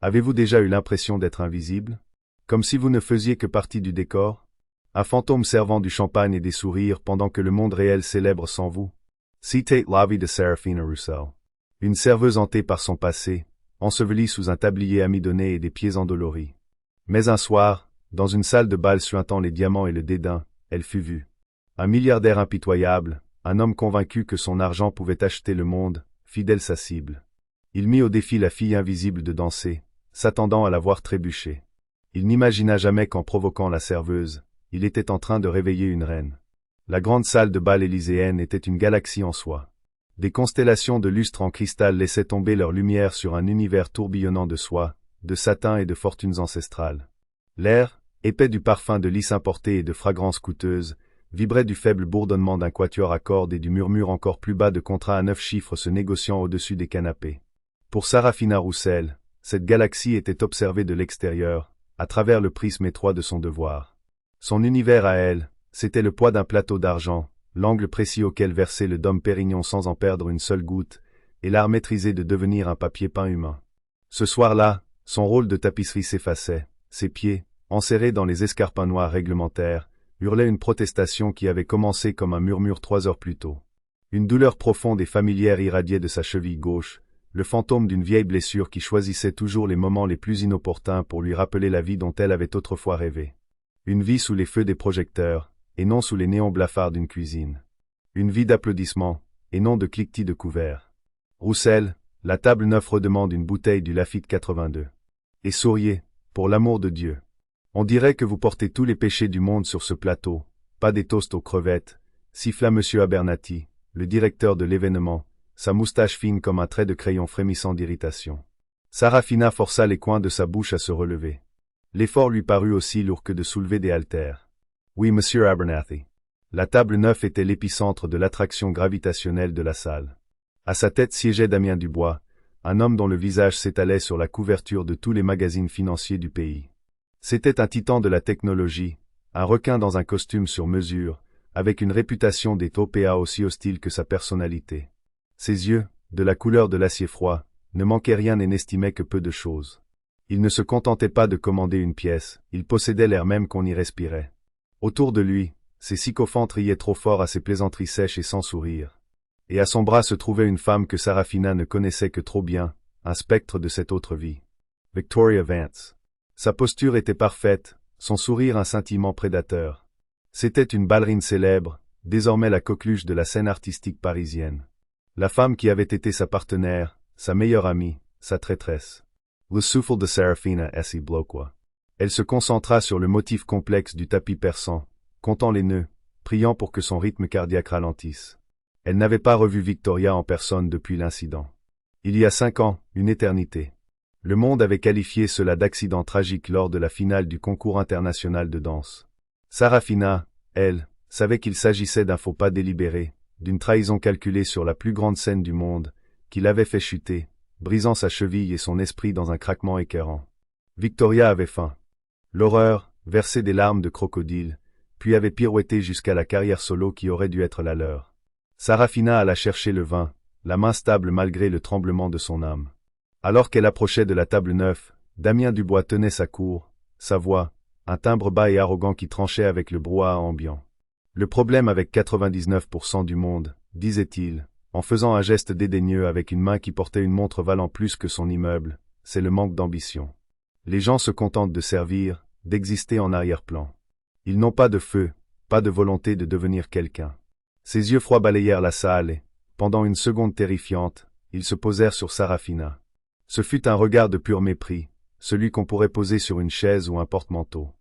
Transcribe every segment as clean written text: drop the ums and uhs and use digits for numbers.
Avez-vous déjà eu l'impression d'être invisible? Comme si vous ne faisiez que partie du décor? Un fantôme servant du champagne et des sourires pendant que le monde réel célèbre sans vous? Citate la vie de Seraphina Roussel. Une serveuse hantée par son passé, ensevelie sous un tablier amidonné et des pieds endoloris. Mais un soir, dans une salle de bal suintant les diamants et le dédain, elle fut vue. Un milliardaire impitoyable, un homme convaincu que son argent pouvait acheter le monde, fidèle sa cible. Il mit au défi la fille invisible de danser, s'attendant à la voir trébucher. Il n'imagina jamais qu'en provoquant la serveuse, il était en train de réveiller une reine. La grande salle de bal élyséenne était une galaxie en soi. Des constellations de lustres en cristal laissaient tomber leur lumière sur un univers tourbillonnant de soie, de satin et de fortunes ancestrales. L'air, épais du parfum de lys importé et de fragrances coûteuses, vibrait du faible bourdonnement d'un quatuor à cordes et du murmure encore plus bas de contrats à 9 chiffres se négociant au-dessus des canapés. Pour Seraphina Roussel, cette galaxie était observée de l'extérieur, à travers le prisme étroit de son devoir. Son univers à elle, c'était le poids d'un plateau d'argent, l'angle précis auquel versait le Dom Pérignon sans en perdre une seule goutte, et l'art maîtrisé de devenir un papier peint humain. Ce soir-là, son rôle de tapisserie s'effaçait, ses pieds, enserrés dans les escarpins noirs réglementaires, hurlaient une protestation qui avait commencé comme un murmure 3 heures plus tôt. Une douleur profonde et familière irradiait de sa cheville gauche, le fantôme d'une vieille blessure qui choisissait toujours les moments les plus inopportuns pour lui rappeler la vie dont elle avait autrefois rêvé. Une vie sous les feux des projecteurs, et non sous les néons blafards d'une cuisine. Une vie d'applaudissements, et non de cliquetis de couverts. Roussel, la table 9 redemande une bouteille du Lafite 82. Et souriez, pour l'amour de Dieu. On dirait que vous portez tous les péchés du monde sur ce plateau, pas des toasts aux crevettes, siffla M. Abernathy, le directeur de l'événement, sa moustache fine comme un trait de crayon frémissant d'irritation. Seraphina força les coins de sa bouche à se relever. L'effort lui parut aussi lourd que de soulever des haltères. Oui, Monsieur Abernathy. La table 9 était l'épicentre de l'attraction gravitationnelle de la salle. À sa tête siégeait Damien Dubois, un homme dont le visage s'étalait sur la couverture de tous les magazines financiers du pays. C'était un titan de la technologie, un requin dans un costume sur mesure, avec une réputation des OPA aussi hostile que sa personnalité. Ses yeux, de la couleur de l'acier froid, ne manquaient rien et n'estimaient que peu de choses. Il ne se contentait pas de commander une pièce, il possédait l'air même qu'on y respirait. Autour de lui, ses sycophantes riaient trop fort à ses plaisanteries sèches et sans sourire. Et à son bras se trouvait une femme que Seraphina ne connaissait que trop bien, un spectre de cette autre vie. Victoria Vance. Sa posture était parfaite, son sourire un scintillement prédateur. C'était une ballerine célèbre, désormais la coqueluche de la scène artistique parisienne. La femme qui avait été sa partenaire, sa meilleure amie, sa traîtresse. Le souffle de Seraphina S. bloqua. Elle se concentra sur le motif complexe du tapis persan, comptant les nœuds, priant pour que son rythme cardiaque ralentisse. Elle n'avait pas revu Victoria en personne depuis l'incident. Il y a 5 ans, une éternité. Le monde avait qualifié cela d'accident tragique lors de la finale du concours international de danse. Seraphina, elle, savait qu'il s'agissait d'un faux pas délibéré, d'une trahison calculée sur la plus grande scène du monde, qui l'avait fait chuter, brisant sa cheville et son esprit dans un craquement écœurant. Victoria avait faim. L'horreur, versait des larmes de crocodile, puis avait pirouetté jusqu'à la carrière solo qui aurait dû être la leur. Seraphina alla chercher le vin, la main stable malgré le tremblement de son âme. Alors qu'elle approchait de la table 9, Damien Dubois tenait sa cour, sa voix, un timbre bas et arrogant qui tranchait avec le brouhaha ambiant. Le problème avec 99% du monde, disait-il, en faisant un geste dédaigneux avec une main qui portait une montre valant plus que son immeuble, c'est le manque d'ambition. Les gens se contentent de servir, d'exister en arrière-plan. Ils n'ont pas de feu, pas de volonté de devenir quelqu'un. Ses yeux froids balayèrent la salle et, pendant une seconde terrifiante, ils se posèrent sur Seraphina. Ce fut un regard de pur mépris, celui qu'on pourrait poser sur une chaise ou un porte-manteau.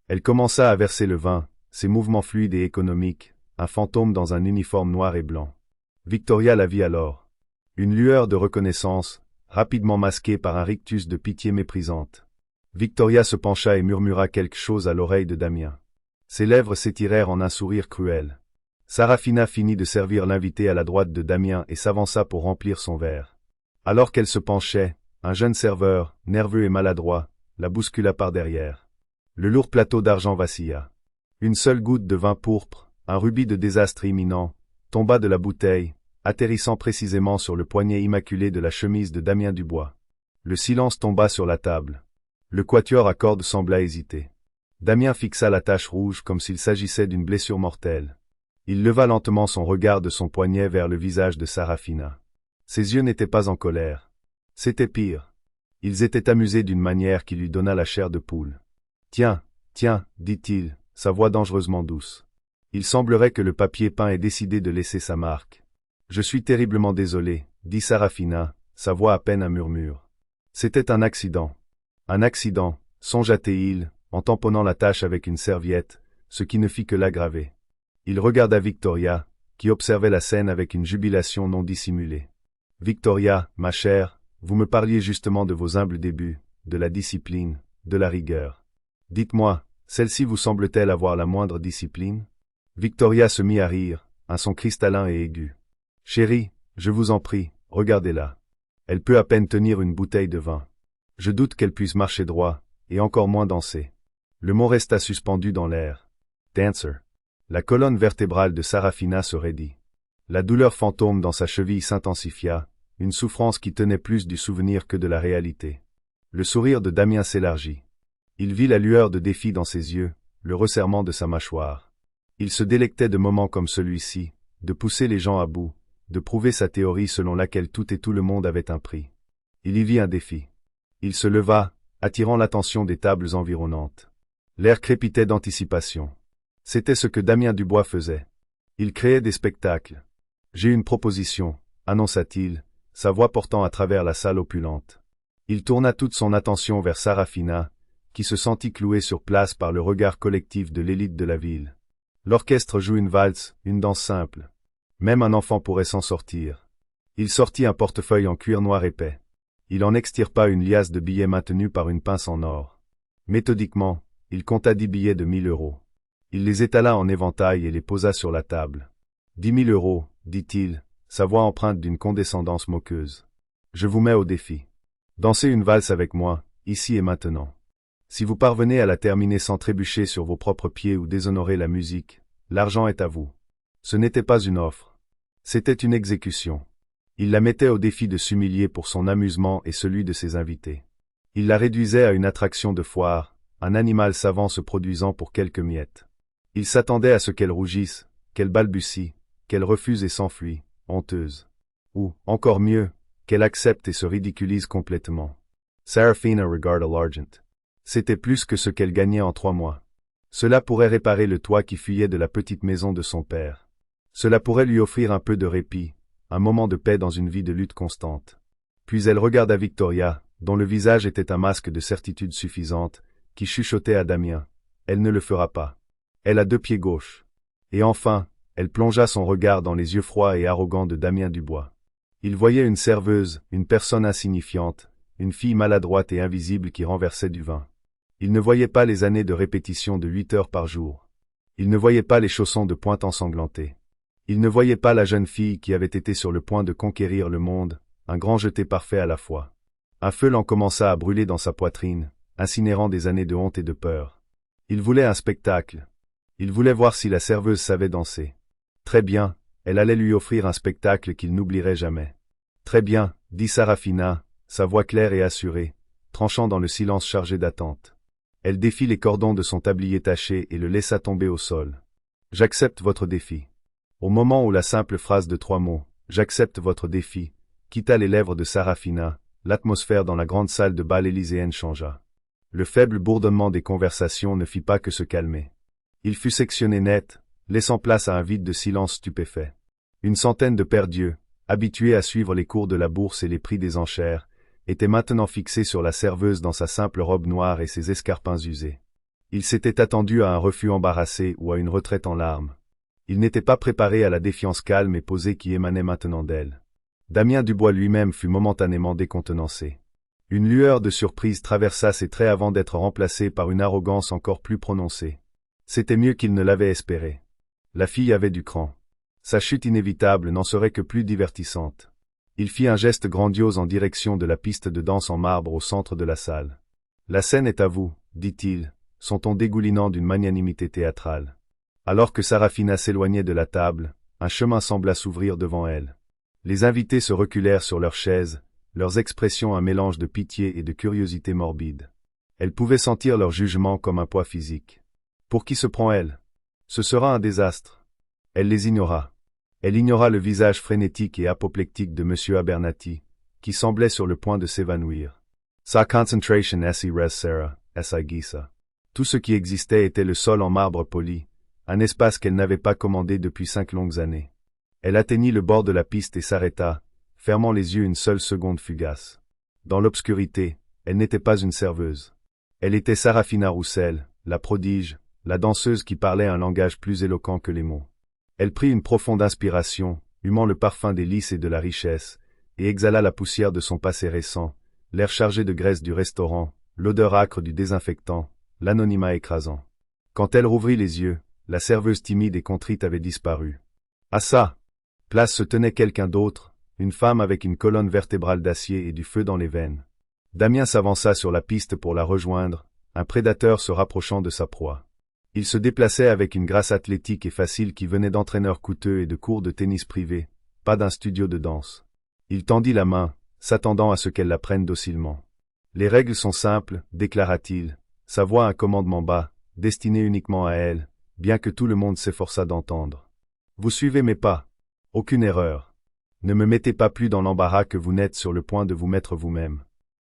Elle commença à verser le vin, ses mouvements fluides et économiques, un fantôme dans un uniforme noir et blanc. Victoria la vit alors. Une lueur de reconnaissance, rapidement masquée par un rictus de pitié méprisante. Victoria se pencha et murmura quelque chose à l'oreille de Damien. Ses lèvres s'étirèrent en un sourire cruel. Seraphina finit de servir l'invité à la droite de Damien et s'avança pour remplir son verre. Alors qu'elle se penchait, un jeune serveur, nerveux et maladroit, la bouscula par derrière. Le lourd plateau d'argent vacilla. Une seule goutte de vin pourpre, un rubis de désastre imminent, tomba de la bouteille, atterrissant précisément sur le poignet immaculé de la chemise de Damien Dubois. Le silence tomba sur la table. Le quatuor à cordes sembla hésiter. Damien fixa la tache rouge comme s'il s'agissait d'une blessure mortelle. Il leva lentement son regard de son poignet vers le visage de Sarafina. Ses yeux n'étaient pas en colère. C'était pire. Ils étaient amusés d'une manière qui lui donna la chair de poule. « Tiens, tiens, dit-il, sa voix dangereusement douce. Il semblerait que le papier peint ait décidé de laisser sa marque. Je suis terriblement désolé, dit Sarafina, sa voix à peine un murmure. C'était un accident. Un accident, songea-t-il, en tamponnant la tache avec une serviette, ce qui ne fit que l'aggraver. Il regarda Victoria, qui observait la scène avec une jubilation non dissimulée. « Victoria, ma chère, vous me parliez justement de vos humbles débuts, de la discipline, de la rigueur. Dites-moi, celle-ci vous semble-t-elle avoir la moindre discipline ?» Victoria se mit à rire, un son cristallin et aigu. « Chérie, je vous en prie, regardez-la. Elle peut à peine tenir une bouteille de vin. Je doute qu'elle puisse marcher droit, et encore moins danser. » Le mot resta suspendu dans l'air. « Dancer. » La colonne vertébrale de Sarafina se raidit. La douleur fantôme dans sa cheville s'intensifia, une souffrance qui tenait plus du souvenir que de la réalité. Le sourire de Damien s'élargit. Il vit la lueur de défi dans ses yeux, le resserrement de sa mâchoire. Il se délectait de moments comme celui-ci, de pousser les gens à bout, de prouver sa théorie selon laquelle tout et tout le monde avait un prix. Il y vit un défi. Il se leva, attirant l'attention des tables environnantes. L'air crépitait d'anticipation. C'était ce que Damien Dubois faisait. Il créait des spectacles. « J'ai une proposition », annonça-t-il, sa voix portant à travers la salle opulente. Il tourna toute son attention vers Sarafina, qui se sentit clouée sur place par le regard collectif de l'élite de la ville. L'orchestre joue une valse, une danse simple. Même un enfant pourrait s'en sortir. Il sortit un portefeuille en cuir noir épais. Il en extirpa une liasse de billets maintenus par une pince en or. Méthodiquement, il compta 10 billets de 1000 €. Il les étala en éventail et les posa sur la table. 10 000 €, dit-il, sa voix empreinte d'une condescendance moqueuse. Je vous mets au défi. Dansez une valse avec moi, ici et maintenant. Si vous parvenez à la terminer sans trébucher sur vos propres pieds ou déshonorer la musique, l'argent est à vous. Ce n'était pas une offre. C'était une exécution. Il la mettait au défi de s'humilier pour son amusement et celui de ses invités. Il la réduisait à une attraction de foire, un animal savant se produisant pour quelques miettes. Il s'attendait à ce qu'elle rougisse, qu'elle balbutie, qu'elle refuse et s'enfuit, honteuse. Ou, encore mieux, qu'elle accepte et se ridiculise complètement. Sarafina regarda l'argent. C'était plus que ce qu'elle gagnait en 3 mois. Cela pourrait réparer le toit qui fuyait de la petite maison de son père. Cela pourrait lui offrir un peu de répit, un moment de paix dans une vie de lutte constante. Puis elle regarda Victoria, dont le visage était un masque de certitude suffisante, qui chuchotait à Damien. Elle ne le fera pas. Elle a 2 pieds gauches. Et enfin, elle plongea son regard dans les yeux froids et arrogants de Damien Dubois. Il voyait une serveuse, une personne insignifiante, une fille maladroite et invisible qui renversait du vin. Il ne voyait pas les années de répétition de 8 heures par jour. Il ne voyait pas les chaussons de pointe ensanglantés. Il ne voyait pas la jeune fille qui avait été sur le point de conquérir le monde, un grand jeté parfait à la fois. Un feu l'en commença à brûler dans sa poitrine, incinérant des années de honte et de peur. Il voulait un spectacle. Il voulait voir si la serveuse savait danser. Très bien, elle allait lui offrir un spectacle qu'il n'oublierait jamais. Très bien, dit Sarafina, sa voix claire et assurée, tranchant dans le silence chargé d'attente. Elle défit les cordons de son tablier taché et le laissa tomber au sol. J'accepte votre défi. Au moment où la simple phrase de 3 mots, j'accepte votre défi, quitta les lèvres de Sarafina, l'atmosphère dans la grande salle de bal élyséenne changea. Le faible bourdonnement des conversations ne fit pas que se calmer. Il fut sectionné net, laissant place à un vide de silence stupéfait. Une centaine de pères dieux, habitués à suivre les cours de la bourse et les prix des enchères, étaient maintenant fixés sur la serveuse dans sa simple robe noire et ses escarpins usés. Ils s'étaient attendus à un refus embarrassé ou à une retraite en larmes. Ils n'étaient pas préparés à la défiance calme et posée qui émanait maintenant d'elle. Damien Dubois lui-même fut momentanément décontenancé. Une lueur de surprise traversa ses traits avant d'être remplacée par une arrogance encore plus prononcée. C'était mieux qu'il ne l'avait espéré. La fille avait du cran. Sa chute inévitable n'en serait que plus divertissante. Il fit un geste grandiose en direction de la piste de danse en marbre au centre de la salle. « La scène est à vous, dit-il, son ton dégoulinant d'une magnanimité théâtrale. Alors que Sarafina s'éloignait de la table, un chemin sembla s'ouvrir devant elle. Les invités se reculèrent sur leurs chaises, leurs expressions un mélange de pitié et de curiosité morbide. Elle pouvait sentir leur jugement comme un poids physique. Pour qui se prend elle? Ce sera un désastre. Elle les ignora. Elle ignora le visage frénétique et apoplectique de M. Abernathy, qui semblait sur le point de s'évanouir. Sa concentration esi res Sarah, esi Gisa. Tout ce qui existait était le sol en marbre poli, un espace qu'elle n'avait pas commandé depuis 5 longues années. Elle atteignit le bord de la piste et s'arrêta, fermant les yeux une seule seconde fugace. Dans l'obscurité, elle n'était pas une serveuse. Elle était Sarafina Roussel, la prodige, la danseuse qui parlait un langage plus éloquent que les mots. Elle prit une profonde inspiration, humant le parfum des lys et de la richesse, et exhala la poussière de son passé récent, l'air chargé de graisse du restaurant, l'odeur âcre du désinfectant, l'anonymat écrasant. Quand elle rouvrit les yeux, la serveuse timide et contrite avait disparu. À sa place se tenait quelqu'un d'autre, une femme avec une colonne vertébrale d'acier et du feu dans les veines. Damien s'avança sur la piste pour la rejoindre, un prédateur se rapprochant de sa proie. Il se déplaçait avec une grâce athlétique et facile qui venait d'entraîneurs coûteux et de cours de tennis privés, pas d'un studio de danse. Il tendit la main, s'attendant à ce qu'elle la prenne docilement. Les règles sont simples, déclara-t-il, sa voix un commandement bas, destiné uniquement à elle, bien que tout le monde s'efforçât d'entendre. Vous suivez mes pas. Aucune erreur. Ne me mettez pas plus dans l'embarras que vous n'êtes sur le point de vous mettre vous-même.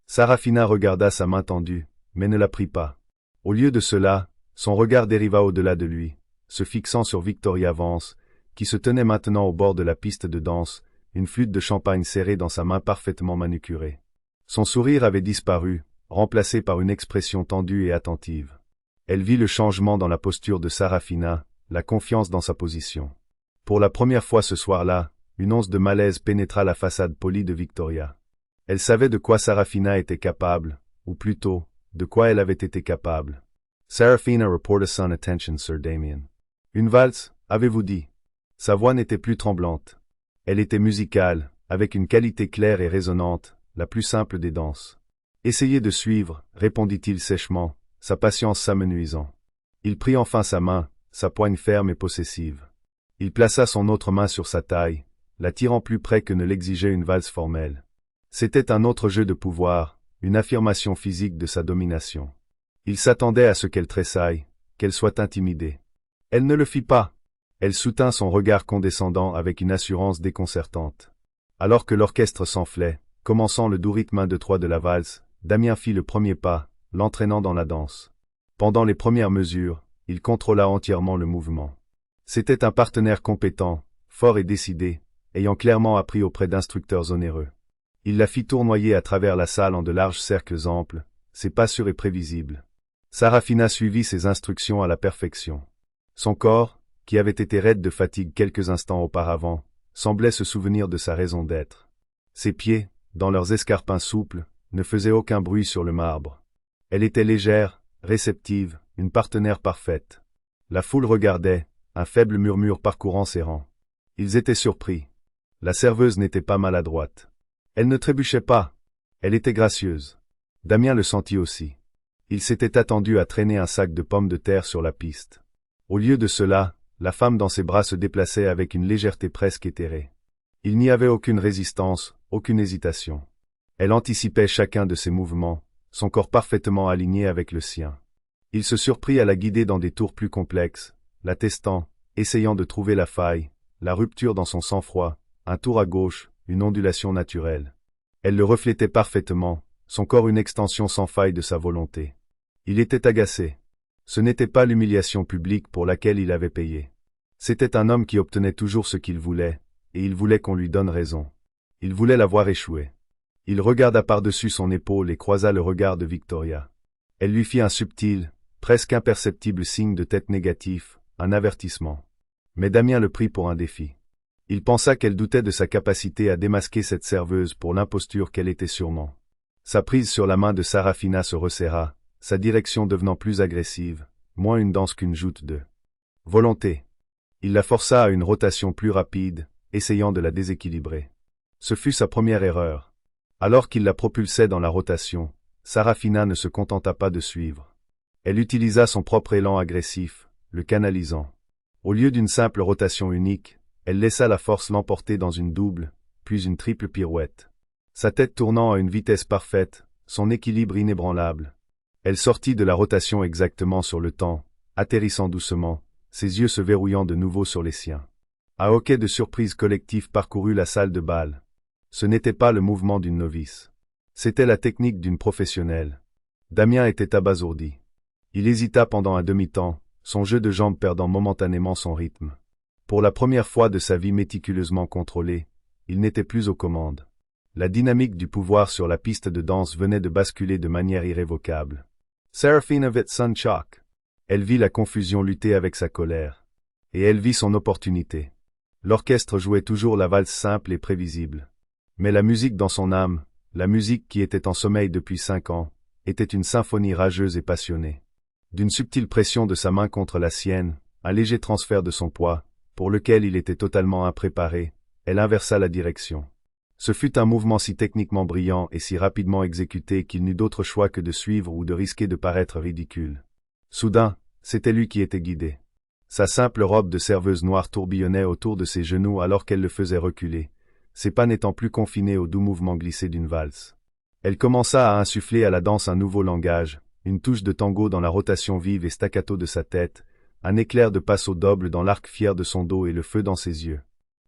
Sarafina regarda sa main tendue, mais ne la prit pas. Au lieu de cela, son regard dériva au-delà de lui, se fixant sur Victoria Vance, qui se tenait maintenant au bord de la piste de danse, une flûte de champagne serrée dans sa main parfaitement manucurée. Son sourire avait disparu, remplacé par une expression tendue et attentive. Elle vit le changement dans la posture de Sarafina, la confiance dans sa position. Pour la première fois ce soir-là, une once de malaise pénétra la façade polie de Victoria. Elle savait de quoi Sarafina était capable, ou plutôt, de quoi elle avait été capable. Sarafina reported son attention, Sir Damien. Une valse, avez-vous dit? Sa voix n'était plus tremblante. Elle était musicale, avec une qualité claire et résonnante, la plus simple des danses. Essayez de suivre, répondit-il sèchement, sa patience s'amenuisant. Il prit enfin sa main, sa poigne ferme et possessive. Il plaça son autre main sur sa taille, la tirant plus près que ne l'exigeait une valse formelle. C'était un autre jeu de pouvoir, une affirmation physique de sa domination. Il s'attendait à ce qu'elle tressaille, qu'elle soit intimidée. Elle ne le fit pas. Elle soutint son regard condescendant avec une assurance déconcertante. Alors que l'orchestre s'enflait, commençant le doux rythme 1-2-3 de la valse, Damien fit le premier pas, l'entraînant dans la danse. Pendant les premières mesures, il contrôla entièrement le mouvement. C'était un partenaire compétent, fort et décidé, ayant clairement appris auprès d'instructeurs onéreux. Il la fit tournoyer à travers la salle en de larges cercles amples, ses pas sûrs et prévisibles. Sarafina suivit ses instructions à la perfection. Son corps, qui avait été raide de fatigue quelques instants auparavant, semblait se souvenir de sa raison d'être. Ses pieds, dans leurs escarpins souples, ne faisaient aucun bruit sur le marbre. Elle était légère, réceptive, une partenaire parfaite. La foule regardait, un faible murmure parcourant ses rangs. Ils étaient surpris. La serveuse n'était pas maladroite. Elle ne trébuchait pas. Elle était gracieuse. Damien le sentit aussi. Il s'était attendu à traîner un sac de pommes de terre sur la piste. Au lieu de cela, la femme dans ses bras se déplaçait avec une légèreté presque éthérée. Il n'y avait aucune résistance, aucune hésitation. Elle anticipait chacun de ses mouvements, son corps parfaitement aligné avec le sien. Il se surprit à la guider dans des tours plus complexes, la testant, essayant de trouver la faille, la rupture dans son sang-froid, un tour à gauche, une ondulation naturelle. Elle le reflétait parfaitement, son corps une extension sans faille de sa volonté. Il était agacé. Ce n'était pas l'humiliation publique pour laquelle il avait payé. C'était un homme qui obtenait toujours ce qu'il voulait, et il voulait qu'on lui donne raison. Il voulait la voir échouer. Il regarda par-dessus son épaule et croisa le regard de Victoria. Elle lui fit un subtil, presque imperceptible signe de tête négatif, un avertissement. Mais Damien le prit pour un défi. Il pensa qu'elle doutait de sa capacité à démasquer cette serveuse pour l'imposture qu'elle était sûrement. Sa prise sur la main de Sarafina se resserra, sa direction devenant plus agressive, moins une danse qu'une joute de volonté. Il la força à une rotation plus rapide, essayant de la déséquilibrer. Ce fut sa première erreur. Alors qu'il la propulsait dans la rotation, Sarafina ne se contenta pas de suivre. Elle utilisa son propre élan agressif, le canalisant. Au lieu d'une simple rotation unique, elle laissa la force l'emporter dans une double, puis une triple pirouette. sa tête tournant à une vitesse parfaite, son équilibre inébranlable. Elle sortit de la rotation exactement sur le temps, atterrissant doucement, ses yeux se verrouillant de nouveau sur les siens. Un hoquet de surprise collectif parcourut la salle de bal. Ce n'était pas le mouvement d'une novice. C'était la technique d'une professionnelle. Damien était abasourdi. Il hésita pendant un demi-temps, son jeu de jambes perdant momentanément son rythme. Pour la première fois de sa vie méticuleusement contrôlée, il n'était plus aux commandes. La dynamique du pouvoir sur la piste de danse venait de basculer de manière irrévocable. Serafina vit son choc. Elle vit la confusion lutter avec sa colère. Et elle vit son opportunité. L'orchestre jouait toujours la valse simple et prévisible. Mais la musique dans son âme, la musique qui était en sommeil depuis 5 ans, était une symphonie rageuse et passionnée. D'une subtile pression de sa main contre la sienne, un léger transfert de son poids, pour lequel il était totalement impréparé, elle inversa la direction. Ce fut un mouvement si techniquement brillant et si rapidement exécuté qu'il n'eut d'autre choix que de suivre ou de risquer de paraître ridicule. Soudain, c'était lui qui était guidé. Sa simple robe de serveuse noire tourbillonnait autour de ses genoux alors qu'elle le faisait reculer, ses pas n'étant plus confinés aux doux mouvements glissés d'une valse. Elle commença à insuffler à la danse un nouveau langage, une touche de tango dans la rotation vive et staccato de sa tête, un éclair de passo doble dans l'arc fier de son dos et le feu dans ses yeux.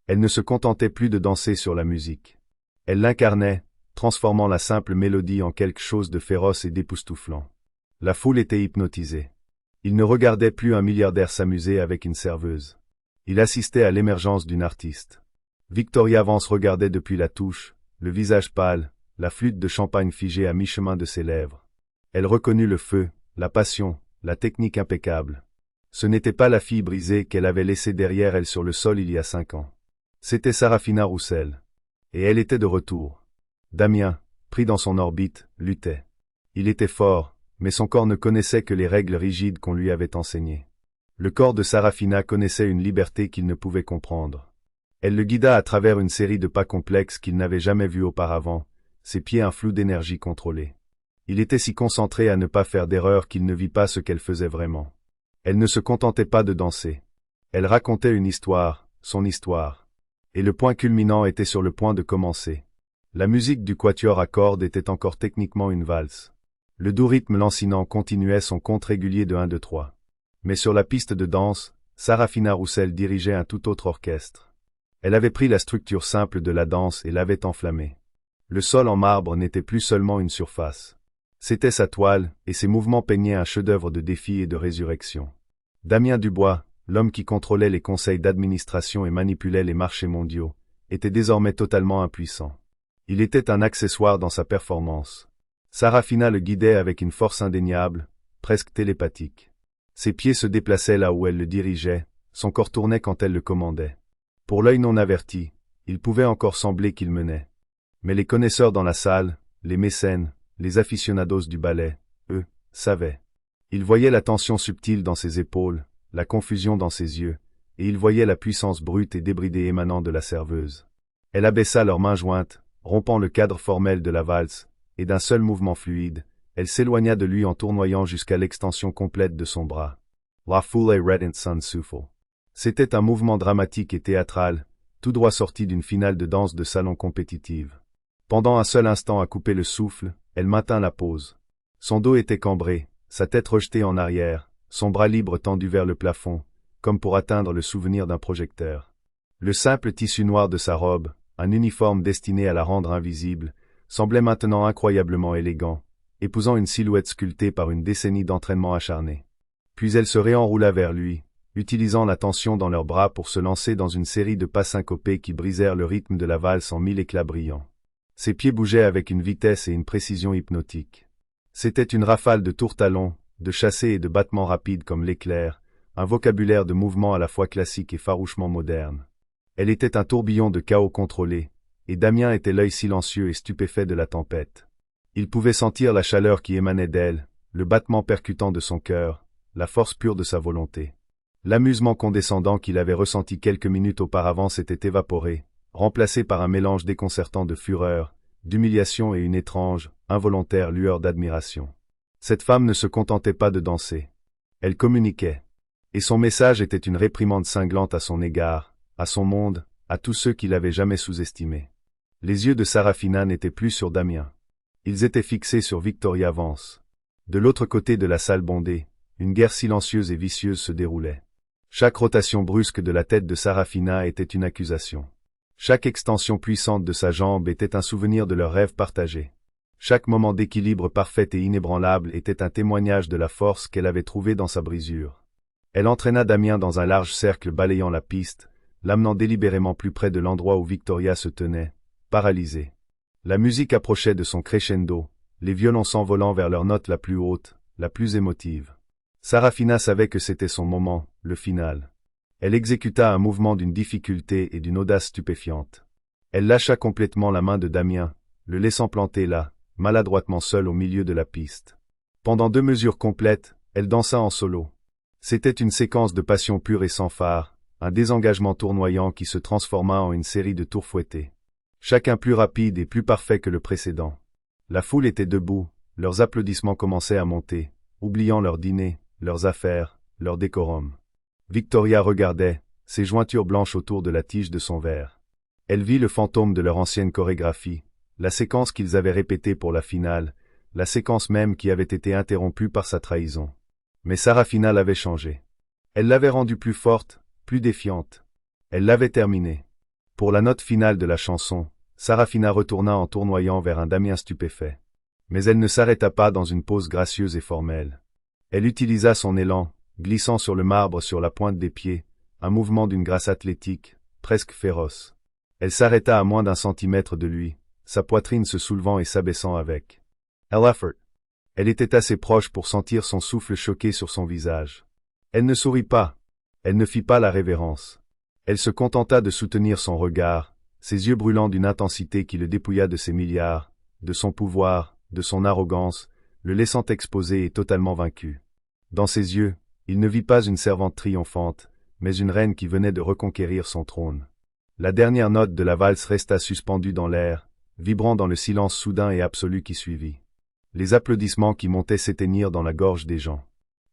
Elle ne se contentait plus de danser sur la musique. Elle l'incarnait, transformant la simple mélodie en quelque chose de féroce et d'époustouflant. La foule était hypnotisée. Il ne regardait plus un milliardaire s'amuser avec une serveuse. Il assistait à l'émergence d'une artiste. Victoria Vance regardait depuis la touche, le visage pâle, la flûte de champagne figée à mi-chemin de ses lèvres. Elle reconnut le feu, la passion, la technique impeccable. Ce n'était pas la fille brisée qu'elle avait laissée derrière elle sur le sol il y a 5 ans. C'était Sarafina Roussel. Et elle était de retour. Damien, pris dans son orbite, luttait. Il était fort, mais son corps ne connaissait que les règles rigides qu'on lui avait enseignées. Le corps de Sarafina connaissait une liberté qu'il ne pouvait comprendre. Elle le guida à travers une série de pas complexes qu'il n'avait jamais vus auparavant, ses pieds un flou d'énergie contrôlée. Il était si concentré à ne pas faire d'erreur qu'il ne vit pas ce qu'elle faisait vraiment. Elle ne se contentait pas de danser. Elle racontait une histoire, son histoire. Et le point culminant était sur le point de commencer. La musique du quatuor à cordes était encore techniquement une valse. Le doux rythme lancinant continuait son compte régulier de 1, 2, 3. Mais sur la piste de danse, Sarafina Roussel dirigeait un tout autre orchestre. Elle avait pris la structure simple de la danse et l'avait enflammée. Le sol en marbre n'était plus seulement une surface. C'était sa toile, et ses mouvements peignaient un chef-d'œuvre de défi et de résurrection. Damien Dubois, l'homme qui contrôlait les conseils d'administration et manipulait les marchés mondiaux, était désormais totalement impuissant. Il était un accessoire dans sa performance. Sarafina le guidait avec une force indéniable, presque télépathique. Ses pieds se déplaçaient là où elle le dirigeait, son corps tournait quand elle le commandait. Pour l'œil non averti, il pouvait encore sembler qu'il menait. Mais les connaisseurs dans la salle, les mécènes, les aficionados du ballet, eux, savaient. Ils voyaient la tension subtile dans ses épaules, la confusion dans ses yeux, et ils voyaient la puissance brute et débridée émanant de la serveuse. Elle abaissa leurs mains jointes, rompant le cadre formel de la valse, et d'un seul mouvement fluide, elle s'éloigna de lui en tournoyant jusqu'à l'extension complète de son bras. La foule redent son souffle. C'était un mouvement dramatique et théâtral, tout droit sorti d'une finale de danse de salon compétitive. Pendant un seul instant à couper le souffle, elle maintint la pose. Son dos était cambré, sa tête rejetée en arrière, son bras libre tendu vers le plafond, comme pour atteindre le souvenir d'un projecteur. Le simple tissu noir de sa robe, un uniforme destiné à la rendre invisible, semblait maintenant incroyablement élégant, épousant une silhouette sculptée par une décennie d'entraînement acharné. Puis elle se réenroula vers lui, utilisant la tension dans leurs bras pour se lancer dans une série de pas syncopés qui brisèrent le rythme de la valse en 1000 éclats brillants. Ses pieds bougeaient avec une vitesse et une précision hypnotiques. C'était une rafale de tours-talons, de chassés et de battements rapides comme l'éclair, un vocabulaire de mouvements à la fois classique et farouchement moderne. Elle était un tourbillon de chaos contrôlé, et Damien était l'œil silencieux et stupéfait de la tempête. Il pouvait sentir la chaleur qui émanait d'elle, le battement percutant de son cœur, la force pure de sa volonté. L'amusement condescendant qu'il avait ressenti quelques minutes auparavant s'était évaporé, remplacé par un mélange déconcertant de fureur, d'humiliation et une étrange, involontaire lueur d'admiration. Cette femme ne se contentait pas de danser. Elle communiquait. Et son message était une réprimande cinglante à son égard, à son monde, à tous ceux qui l'avaient jamais sous-estimé. Les yeux de Sarafina n'étaient plus sur Damien. Ils étaient fixés sur Victoria Vance. De l'autre côté de la salle bondée, une guerre silencieuse et vicieuse se déroulait. Chaque rotation brusque de la tête de Sarafina était une accusation. Chaque extension puissante de sa jambe était un souvenir de leur rêve partagé. Chaque moment d'équilibre parfait et inébranlable était un témoignage de la force qu'elle avait trouvée dans sa brisure. Elle entraîna Damien dans un large cercle balayant la piste, l'amenant délibérément plus près de l'endroit où Victoria se tenait, paralysée. La musique approchait de son crescendo, les violons s'envolant vers leur note la plus haute, la plus émotive. Sarafina savait que c'était son moment, le final. Elle exécuta un mouvement d'une difficulté et d'une audace stupéfiante. Elle lâcha complètement la main de Damien, le laissant planter là, maladroitement seul au milieu de la piste. Pendant 2 mesures complètes, elle dansa en solo. C'était une séquence de passion pure et sans phare, un désengagement tournoyant qui se transforma en une série de tours fouettés. Chacun plus rapide et plus parfait que le précédent. La foule était debout, leurs applaudissements commençaient à monter, oubliant leur dîner, leurs affaires, leur décorum. Victoria regardait, ses jointures blanches autour de la tige de son verre. Elle vit le fantôme de leur ancienne chorégraphie, la séquence qu'ils avaient répétée pour la finale, la séquence même qui avait été interrompue par sa trahison. Mais Sarafina l'avait changée. Elle l'avait rendue plus forte, plus défiante. Elle l'avait terminée. Pour la note finale de la chanson, Sarafina retourna en tournoyant vers un Damien stupéfait. Mais elle ne s'arrêta pas dans une pose gracieuse et formelle. Elle utilisa son élan, glissant sur le marbre sur la pointe des pieds, un mouvement d'une grâce athlétique, presque féroce. Elle s'arrêta à moins d'1 centimètre de lui, sa poitrine se soulevant et s'abaissant avec effort. Elle était assez proche pour sentir son souffle choqué sur son visage. Elle ne sourit pas. Elle ne fit pas la révérence. Elle se contenta de soutenir son regard, ses yeux brûlants d'une intensité qui le dépouilla de ses milliards, de son pouvoir, de son arrogance, le laissant exposé et totalement vaincu. Dans ses yeux, il ne vit pas une servante triomphante, mais une reine qui venait de reconquérir son trône. La dernière note de la valse resta suspendue dans l'air, vibrant dans le silence soudain et absolu qui suivit. Les applaudissements qui montaient s'éteignirent dans la gorge des gens.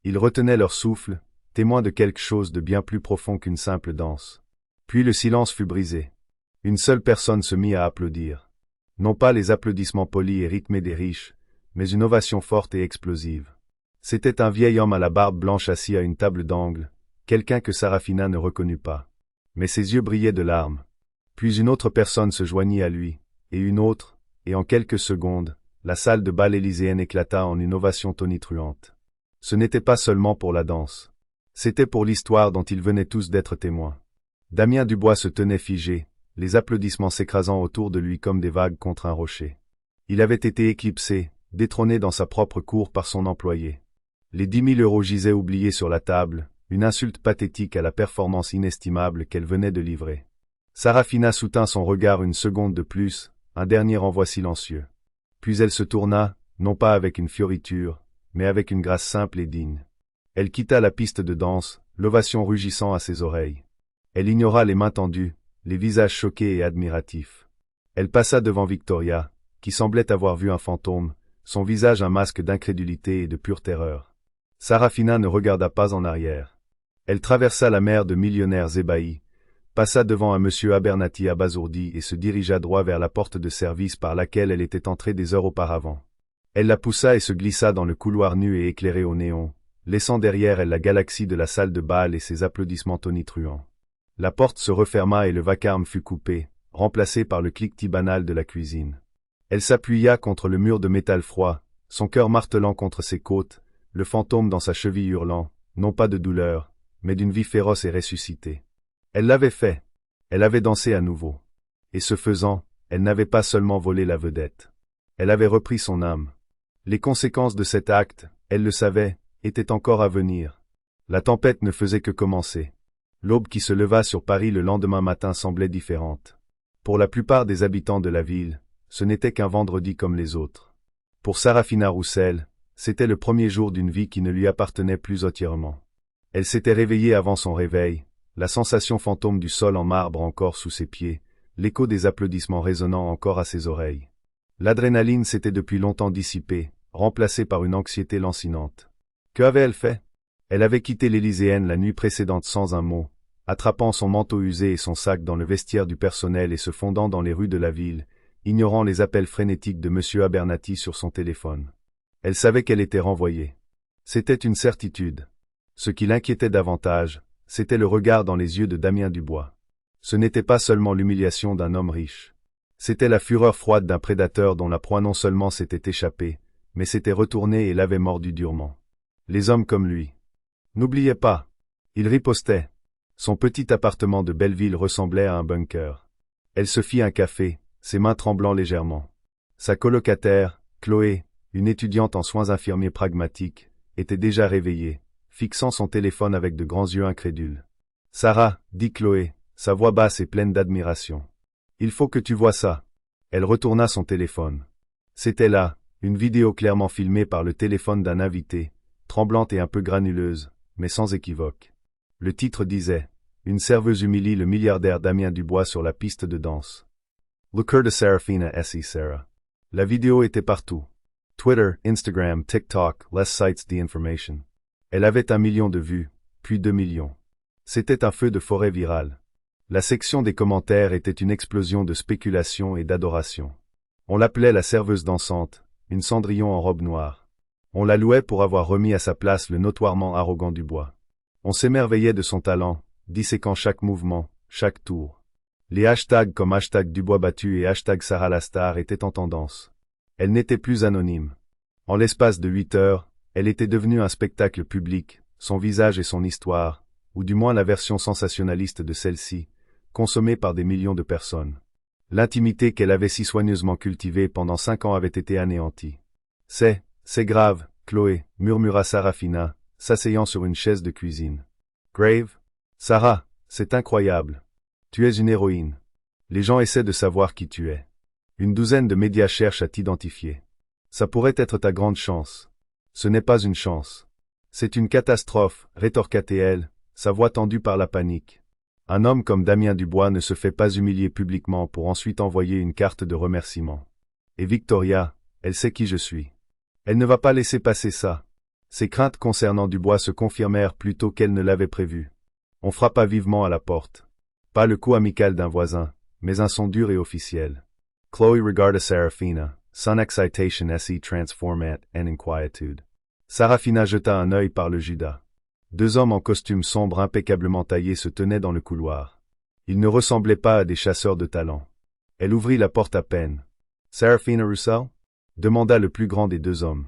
Ils retenaient leur souffle, témoins de quelque chose de bien plus profond qu'une simple danse. Puis le silence fut brisé. Une seule personne se mit à applaudir. Non pas les applaudissements polis et rythmés des riches, mais une ovation forte et explosive. C'était un vieil homme à la barbe blanche assis à une table d'angle, quelqu'un que Sarafina ne reconnut pas. Mais ses yeux brillaient de larmes. Puis une autre personne se joignit à lui, et une autre, et en quelques secondes, la salle de bal élyséenne éclata en une ovation tonitruante. Ce n'était pas seulement pour la danse. C'était pour l'histoire dont ils venaient tous d'être témoins. Damien Dubois se tenait figé, les applaudissements s'écrasant autour de lui comme des vagues contre un rocher. Il avait été éclipsé, détrôné dans sa propre cour par son employé. Les 10 000 € gisaient oubliés sur la table, une insulte pathétique à la performance inestimable qu'elle venait de livrer. Sarafina soutint son regard une seconde de plus, un dernier envoi silencieux. Puis elle se tourna, non pas avec une fioriture, mais avec une grâce simple et digne. Elle quitta la piste de danse, l'ovation rugissant à ses oreilles. Elle ignora les mains tendues, les visages choqués et admiratifs. Elle passa devant Victoria, qui semblait avoir vu un fantôme, son visage un masque d'incrédulité et de pure terreur. Sarafina ne regarda pas en arrière. Elle traversa la mer de millionnaires ébahis, passa devant un monsieur Abernathy abasourdi et se dirigea droit vers la porte de service par laquelle elle était entrée des heures auparavant. Elle la poussa et se glissa dans le couloir nu et éclairé au néon, laissant derrière elle la galaxie de la salle de bal et ses applaudissements tonitruants. La porte se referma et le vacarme fut coupé, remplacé par le cliquetis banal de la cuisine. Elle s'appuya contre le mur de métal froid, son cœur martelant contre ses côtes, le fantôme dans sa cheville hurlant, non pas de douleur, mais d'une vie féroce et ressuscitée. Elle l'avait fait. Elle avait dansé à nouveau. Et ce faisant, elle n'avait pas seulement volé la vedette. Elle avait repris son âme. Les conséquences de cet acte, elle le savait, étaient encore à venir. La tempête ne faisait que commencer. L'aube qui se leva sur Paris le lendemain matin semblait différente. Pour la plupart des habitants de la ville, ce n'était qu'un vendredi comme les autres. Pour Sarafina Roussel, c'était le premier jour d'une vie qui ne lui appartenait plus entièrement. Elle s'était réveillée avant son réveil, la sensation fantôme du sol en marbre encore sous ses pieds, l'écho des applaudissements résonnant encore à ses oreilles. L'adrénaline s'était depuis longtemps dissipée, remplacée par une anxiété lancinante. Que avait-elle fait? Elle avait quitté l'Élyséenne la nuit précédente sans un mot, attrapant son manteau usé et son sac dans le vestiaire du personnel et se fondant dans les rues de la ville, ignorant les appels frénétiques de M. Abernathy sur son téléphone. Elle savait qu'elle était renvoyée. C'était une certitude. Ce qui l'inquiétait davantage, c'était le regard dans les yeux de Damien Dubois. Ce n'était pas seulement l'humiliation d'un homme riche. C'était la fureur froide d'un prédateur dont la proie non seulement s'était échappée, mais s'était retournée et l'avait mordu durement. Les hommes comme lui. N'oubliez pas. Il ripostait. Son petit appartement de Belleville ressemblait à un bunker. Elle se fit un café, ses mains tremblant légèrement. Sa colocataire, Chloé, une étudiante en soins infirmiers pragmatiques, était déjà réveillée, fixant son téléphone avec de grands yeux incrédules. « Sarah, dit Chloé, sa voix basse et pleine d'admiration. Il faut que tu vois ça. » Elle retourna son téléphone. C'était là, une vidéo clairement filmée par le téléphone d'un invité, tremblante et un peu granuleuse, mais sans équivoque. Le titre disait « Une serveuse humilie le milliardaire Damien Dubois sur la piste de danse. » Look her de Serafina S.E. Sarah. La vidéo était partout. Twitter, Instagram, TikTok, less cites the information. Elle avait 1 million de vues, puis 2 millions. C'était un feu de forêt viral. La section des commentaires était une explosion de spéculation et d'adoration. On l'appelait la serveuse dansante, une Cendrillon en robe noire. On la louait pour avoir remis à sa place le notoirement arrogant Dubois. On s'émerveillait de son talent, disséquant chaque mouvement, chaque tour. Les hashtags comme hashtag Dubois battu et hashtag Sarah la star étaient en tendance. Elle n'était plus anonyme. En l'espace de 8 heures, elle était devenue un spectacle public, son visage et son histoire, ou du moins la version sensationnaliste de celle-ci, consommée par des millions de personnes. L'intimité qu'elle avait si soigneusement cultivée pendant 5 ans avait été anéantie. C'est grave, Chloé, murmura Sarafina, s'asseyant sur une chaise de cuisine. Grave? Sarah, c'est incroyable. Tu es une héroïne. Les gens essaient de savoir qui tu es. Une douzaine de médias cherchent à t'identifier. Ça pourrait être ta grande chance. Ce n'est pas une chance. C'est une catastrophe, rétorqua-t-elle, sa voix tendue par la panique. Un homme comme Damien Dubois ne se fait pas humilier publiquement pour ensuite envoyer une carte de remerciement. Et Victoria, elle sait qui je suis. Elle ne va pas laisser passer ça. Ses craintes concernant Dubois se confirmèrent plus tôt qu'elle ne l'avait prévu. On frappa vivement à la porte. Pas le coup amical d'un voisin, mais un son dur et officiel. Chloe regarda Sarafina, son excitation s'y transformait en inquiétude. Sarafina jeta un œil par le judas. 2 hommes en costume sombre impeccablement taillés se tenaient dans le couloir. Ils ne ressemblaient pas à des chasseurs de talent. Elle ouvrit la porte à peine. « Sarafina Russell ?» demanda le plus grand des 2 hommes.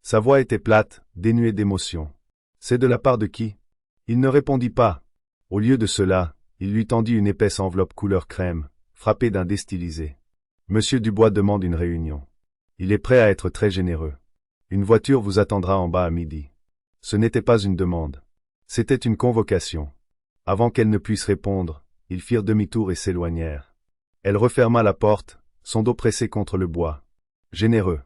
Sa voix était plate, dénuée d'émotion. « C'est de la part de qui ?» Il ne répondit pas. Au lieu de cela, il lui tendit une épaisse enveloppe couleur crème, frappée d'un déstylisé. « Monsieur Dubois demande une réunion. Il est prêt à être très généreux. Une voiture vous attendra en bas à midi. » Ce n'était pas une demande. C'était une convocation. Avant qu'elle ne puisse répondre, ils firent demi-tour et s'éloignèrent. Elle referma la porte, son dos pressé contre le bois. Généreux.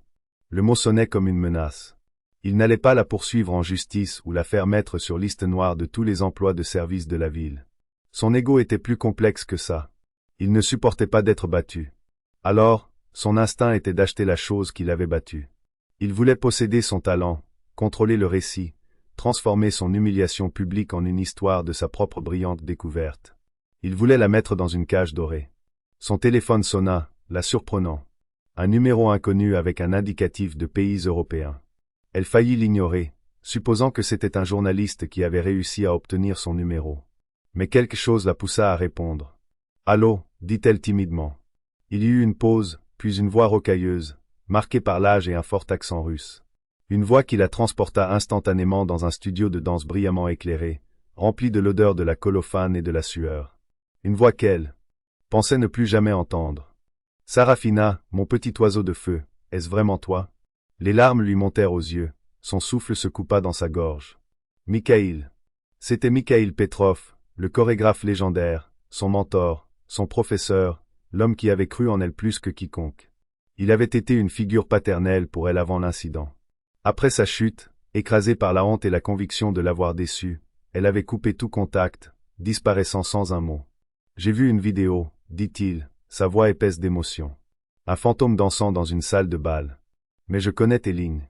Le mot sonnait comme une menace. Il n'allait pas la poursuivre en justice ou la faire mettre sur liste noire de tous les emplois de service de la ville. Son ego était plus complexe que ça. Il ne supportait pas d'être battu. Alors, son instinct était d'acheter la chose qu'il avait battue. Il voulait posséder son talent, contrôler le récit, transformer son humiliation publique en une histoire de sa propre brillante découverte. Il voulait la mettre dans une cage dorée. Son téléphone sonna, la surprenant. Un numéro inconnu avec un indicatif de pays européens. Elle faillit l'ignorer, supposant que c'était un journaliste qui avait réussi à obtenir son numéro. Mais quelque chose la poussa à répondre. « Allô » dit-elle timidement. Il y eut une pause, puis une voix rocailleuse, marquée par l'âge et un fort accent russe. Une voix qui la transporta instantanément dans un studio de danse brillamment éclairé, rempli de l'odeur de la colophane et de la sueur. Une voix qu'elle pensait ne plus jamais entendre. « Sarafina, mon petit oiseau de feu, est-ce vraiment toi ?» Les larmes lui montèrent aux yeux, son souffle se coupa dans sa gorge. « Mikhaïl. » C'était Mikhaïl Petrov, le chorégraphe légendaire, son mentor, son professeur, l'homme qui avait cru en elle plus que quiconque. Il avait été une figure paternelle pour elle avant l'incident. Après sa chute, écrasée par la honte et la conviction de l'avoir déçue, elle avait coupé tout contact, disparaissant sans un mot. « J'ai vu une vidéo, dit-il, sa voix épaisse d'émotion. Un fantôme dansant dans une salle de bal. Mais je connais tes lignes.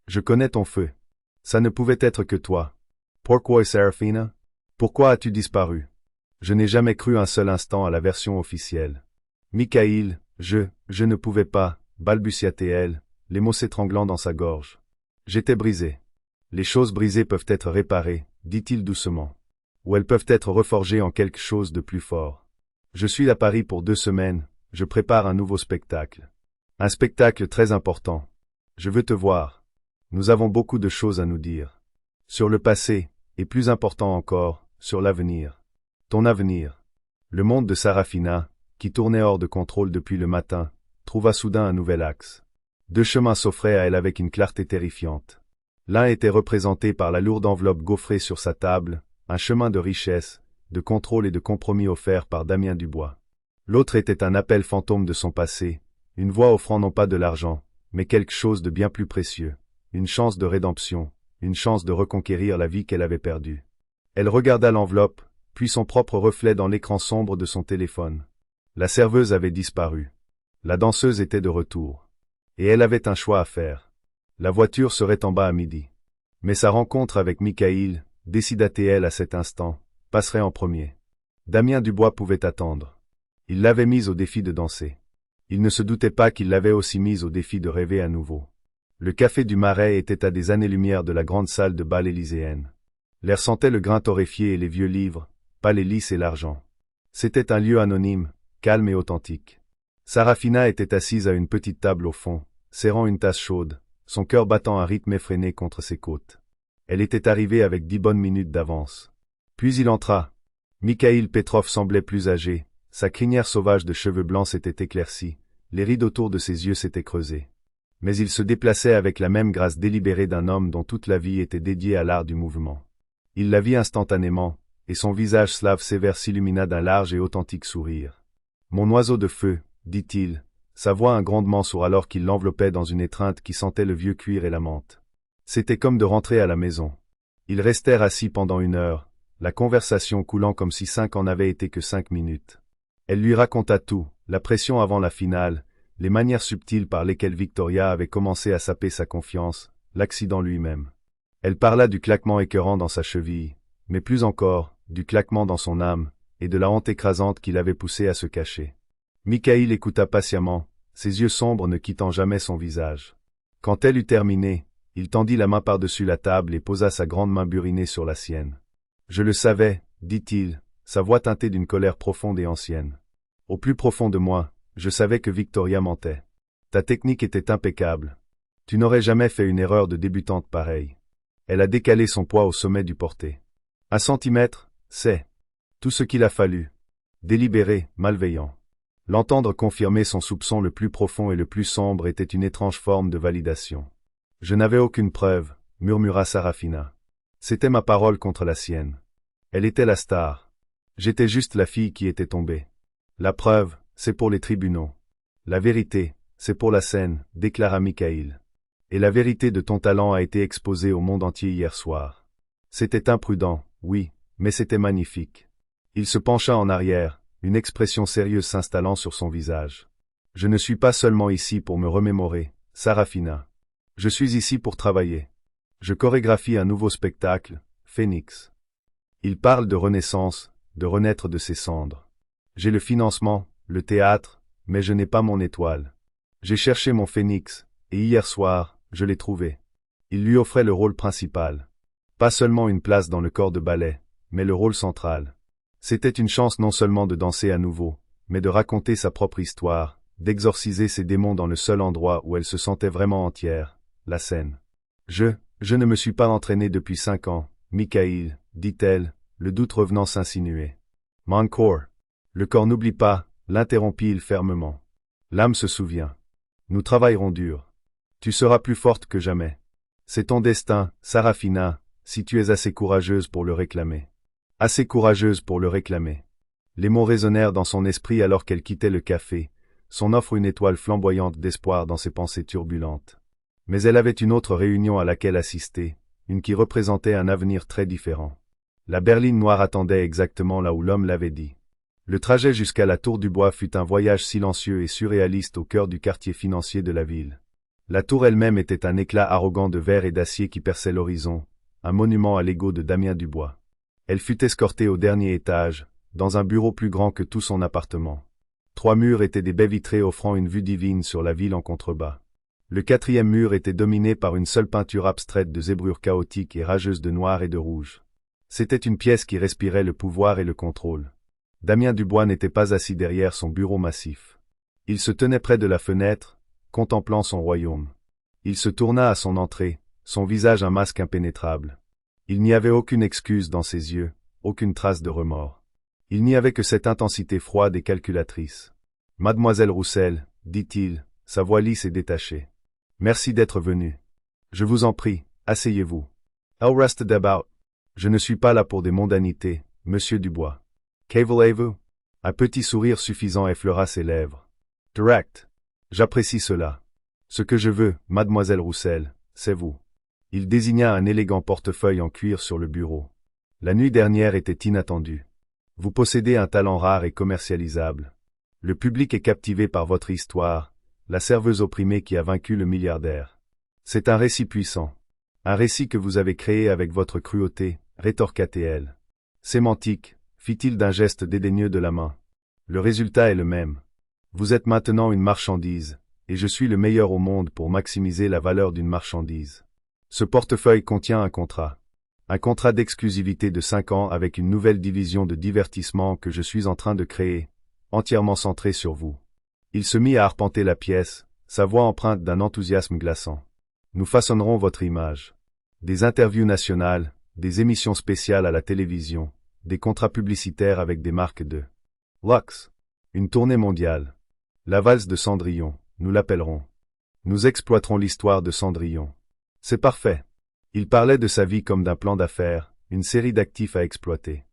Je connais ton feu. Ça ne pouvait être que toi. Pourquoi, Sarafina? Pourquoi as-tu disparu? Je n'ai jamais cru un seul instant à la version officielle. Mikhaïl, Je ne pouvais pas, balbutia-t-elle, les mots s'étranglant dans sa gorge. J'étais brisé. Les choses brisées peuvent être réparées, dit-il doucement. Ou elles peuvent être reforgées en quelque chose de plus fort. Je suis à Paris pour 2 semaines, je prépare un nouveau spectacle. Un spectacle très important. Je veux te voir. Nous avons beaucoup de choses à nous dire. Sur le passé, et plus important encore, sur l'avenir. Ton avenir. Le monde de Sarafina, qui tournait hors de contrôle depuis le matin, trouva soudain un nouvel axe. 2 chemins s'offraient à elle avec une clarté terrifiante. L'un était représenté par la lourde enveloppe gaufrée sur sa table, un chemin de richesse, de contrôle et de compromis offert par Damien Dubois. L'autre était un appel fantôme de son passé, une voix offrant non pas de l'argent, mais quelque chose de bien plus précieux, une chance de rédemption, une chance de reconquérir la vie qu'elle avait perdue. Elle regarda l'enveloppe, puis son propre reflet dans l'écran sombre de son téléphone. La serveuse avait disparu. La danseuse était de retour. Et elle avait un choix à faire. La voiture serait en bas à midi. Mais sa rencontre avec Michaïl, décida-t-elle à cet instant, passerait en premier. Damien Dubois pouvait attendre. Il l'avait mise au défi de danser. Il ne se doutait pas qu'il l'avait aussi mise au défi de rêver à nouveau. Le café du Marais était à des années-lumière de la grande salle de bal élyséenne. L'air sentait le grain torréfié et les vieux livres, pas les lys et l'argent. C'était un lieu anonyme, calme et authentique. Sarafina était assise à une petite table au fond, serrant une tasse chaude, son cœur battant un rythme effréné contre ses côtes. Elle était arrivée avec 10 bonnes minutes d'avance. Puis il entra. Mikhaïl Petrov semblait plus âgé, sa crinière sauvage de cheveux blancs s'était éclaircie, les rides autour de ses yeux s'étaient creusées. Mais il se déplaçait avec la même grâce délibérée d'un homme dont toute la vie était dédiée à l'art du mouvement. Il la vit instantanément, et son visage slave sévère s'illumina d'un large et authentique sourire. « Mon oiseau de feu », dit-il, sa voix un grondement sourd alors qu'il l'enveloppait dans une étreinte qui sentait le vieux cuir et la menthe. C'était comme de rentrer à la maison. Ils restèrent assis pendant 1 heure, la conversation coulant comme si 5 en avaient été que 5 minutes. Elle lui raconta tout, la pression avant la finale, les manières subtiles par lesquelles Victoria avait commencé à saper sa confiance, l'accident lui-même. Elle parla du claquement écœurant dans sa cheville, mais plus encore, du claquement dans son âme, et de la honte écrasante qui l'avait poussé à se cacher. Mikhaïl écouta patiemment, ses yeux sombres ne quittant jamais son visage. Quand elle eut terminé, il tendit la main par-dessus la table et posa sa grande main burinée sur la sienne. « Je le savais, » dit-il, sa voix teintée d'une colère profonde et ancienne. « Au plus profond de moi, je savais que Victoria mentait. Ta technique était impeccable. Tu n'aurais jamais fait une erreur de débutante pareille. » Elle a décalé son poids au sommet du porté. 1 centimètre, c'est tout ce qu'il a fallu. Délibéré, malveillant. L'entendre confirmer son soupçon le plus profond et le plus sombre était une étrange forme de validation. « Je n'avais aucune preuve, » murmura Sarafina. « C'était ma parole contre la sienne. Elle était la star. J'étais juste la fille qui était tombée. La preuve, c'est pour les tribunaux. La vérité, c'est pour la scène, » déclara Mikhaïl. « Et la vérité de ton talent a été exposée au monde entier hier soir. C'était imprudent, oui, mais c'était magnifique. » Il se pencha en arrière, une expression sérieuse s'installant sur son visage. « Je ne suis pas seulement ici pour me remémorer, Sarafina. Je suis ici pour travailler. Je chorégraphie un nouveau spectacle, Phénix. Il parle de renaissance, de renaître de ses cendres. J'ai le financement, le théâtre, mais je n'ai pas mon étoile. J'ai cherché mon Phénix, et hier soir, je l'ai trouvé. » Il lui offrait le rôle principal. Pas seulement une place dans le corps de ballet, mais le rôle central. C'était une chance non seulement de danser à nouveau, mais de raconter sa propre histoire, d'exorciser ses démons dans le seul endroit où elle se sentait vraiment entière, la scène. « Je ne me suis pas entraînée depuis 5 ans, Mikhaïl, » dit-elle, le doute revenant s'insinuer. « Mon corps. » Le corps n'oublie pas, l'interrompit-il fermement. L'âme se souvient. Nous travaillerons dur. Tu seras plus forte que jamais. C'est ton destin, Sarafina, si tu es assez courageuse pour le réclamer. Assez courageuse pour le réclamer. Les mots résonnèrent dans son esprit alors qu'elle quittait le café, son offre une étoile flamboyante d'espoir dans ses pensées turbulentes. Mais elle avait une autre réunion à laquelle assister, une qui représentait un avenir très différent. La berline noire attendait exactement là où l'homme l'avait dit. Le trajet jusqu'à la Tour du Bois fut un voyage silencieux et surréaliste au cœur du quartier financier de la ville. La tour elle-même était un éclat arrogant de verre et d'acier qui perçait l'horizon, un monument à l'ego de Damien Dubois. Elle fut escortée au dernier étage, dans un bureau plus grand que tout son appartement. 3 murs étaient des baies vitrées offrant une vue divine sur la ville en contrebas. Le 4e mur était dominé par une seule peinture abstraite de zébrures chaotiques et rageuses de noir et de rouge. C'était une pièce qui respirait le pouvoir et le contrôle. Damien Dubois n'était pas assis derrière son bureau massif. Il se tenait près de la fenêtre, contemplant son royaume. Il se tourna à son entrée, son visage un masque impénétrable. Il n'y avait aucune excuse dans ses yeux, aucune trace de remords. Il n'y avait que cette intensité froide et calculatrice. « Mademoiselle Roussel, dit-il, sa voix lisse et détachée. Merci d'être venue. Je vous en prie, asseyez-vous. Elle rested about. Je ne suis pas là pour des mondanités, monsieur Dubois. Que voulez-vous? Un petit sourire suffisant effleura ses lèvres. Direct. J'apprécie cela. Ce que je veux, mademoiselle Roussel, c'est vous. Il désigna un élégant portefeuille en cuir sur le bureau. La nuit dernière était inattendue. Vous possédez un talent rare et commercialisable. Le public est captivé par votre histoire, la serveuse opprimée qui a vaincu le milliardaire. C'est un récit puissant. Un récit que vous avez créé avec votre cruauté, rétorqua-t-elle. Sémantique, fit-il d'un geste dédaigneux de la main. Le résultat est le même. Vous êtes maintenant une marchandise, et je suis le meilleur au monde pour maximiser la valeur d'une marchandise. Ce portefeuille contient un contrat. Un contrat d'exclusivité de 5 ans avec une nouvelle division de divertissement que je suis en train de créer, entièrement centrée sur vous. Il se mit à arpenter la pièce, sa voix empreinte d'un enthousiasme glaçant. Nous façonnerons votre image. Des interviews nationales, des émissions spéciales à la télévision, des contrats publicitaires avec des marques de luxe. Une tournée mondiale. La valse de Cendrillon, nous l'appellerons. Nous exploiterons l'histoire de Cendrillon. C'est parfait. Il parlait de sa vie comme d'un plan d'affaires, une série d'actifs à exploiter.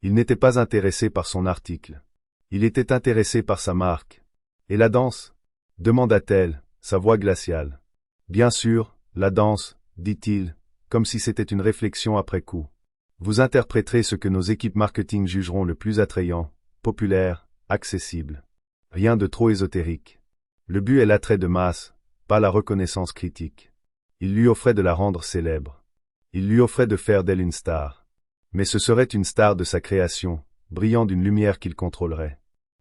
Il n'était pas intéressé par son article. Il était intéressé par sa marque. Et la danse? Demanda-t-elle, sa voix glaciale. Bien sûr, la danse, dit-il, comme si c'était une réflexion après coup. Vous interpréterez ce que nos équipes marketing jugeront le plus attrayant, populaire, accessible. Rien de trop ésotérique. Le but est l'attrait de masse, pas la reconnaissance critique. Il lui offrait de la rendre célèbre. Il lui offrait de faire d'elle une star. Mais ce serait une star de sa création, brillant d'une lumière qu'il contrôlerait.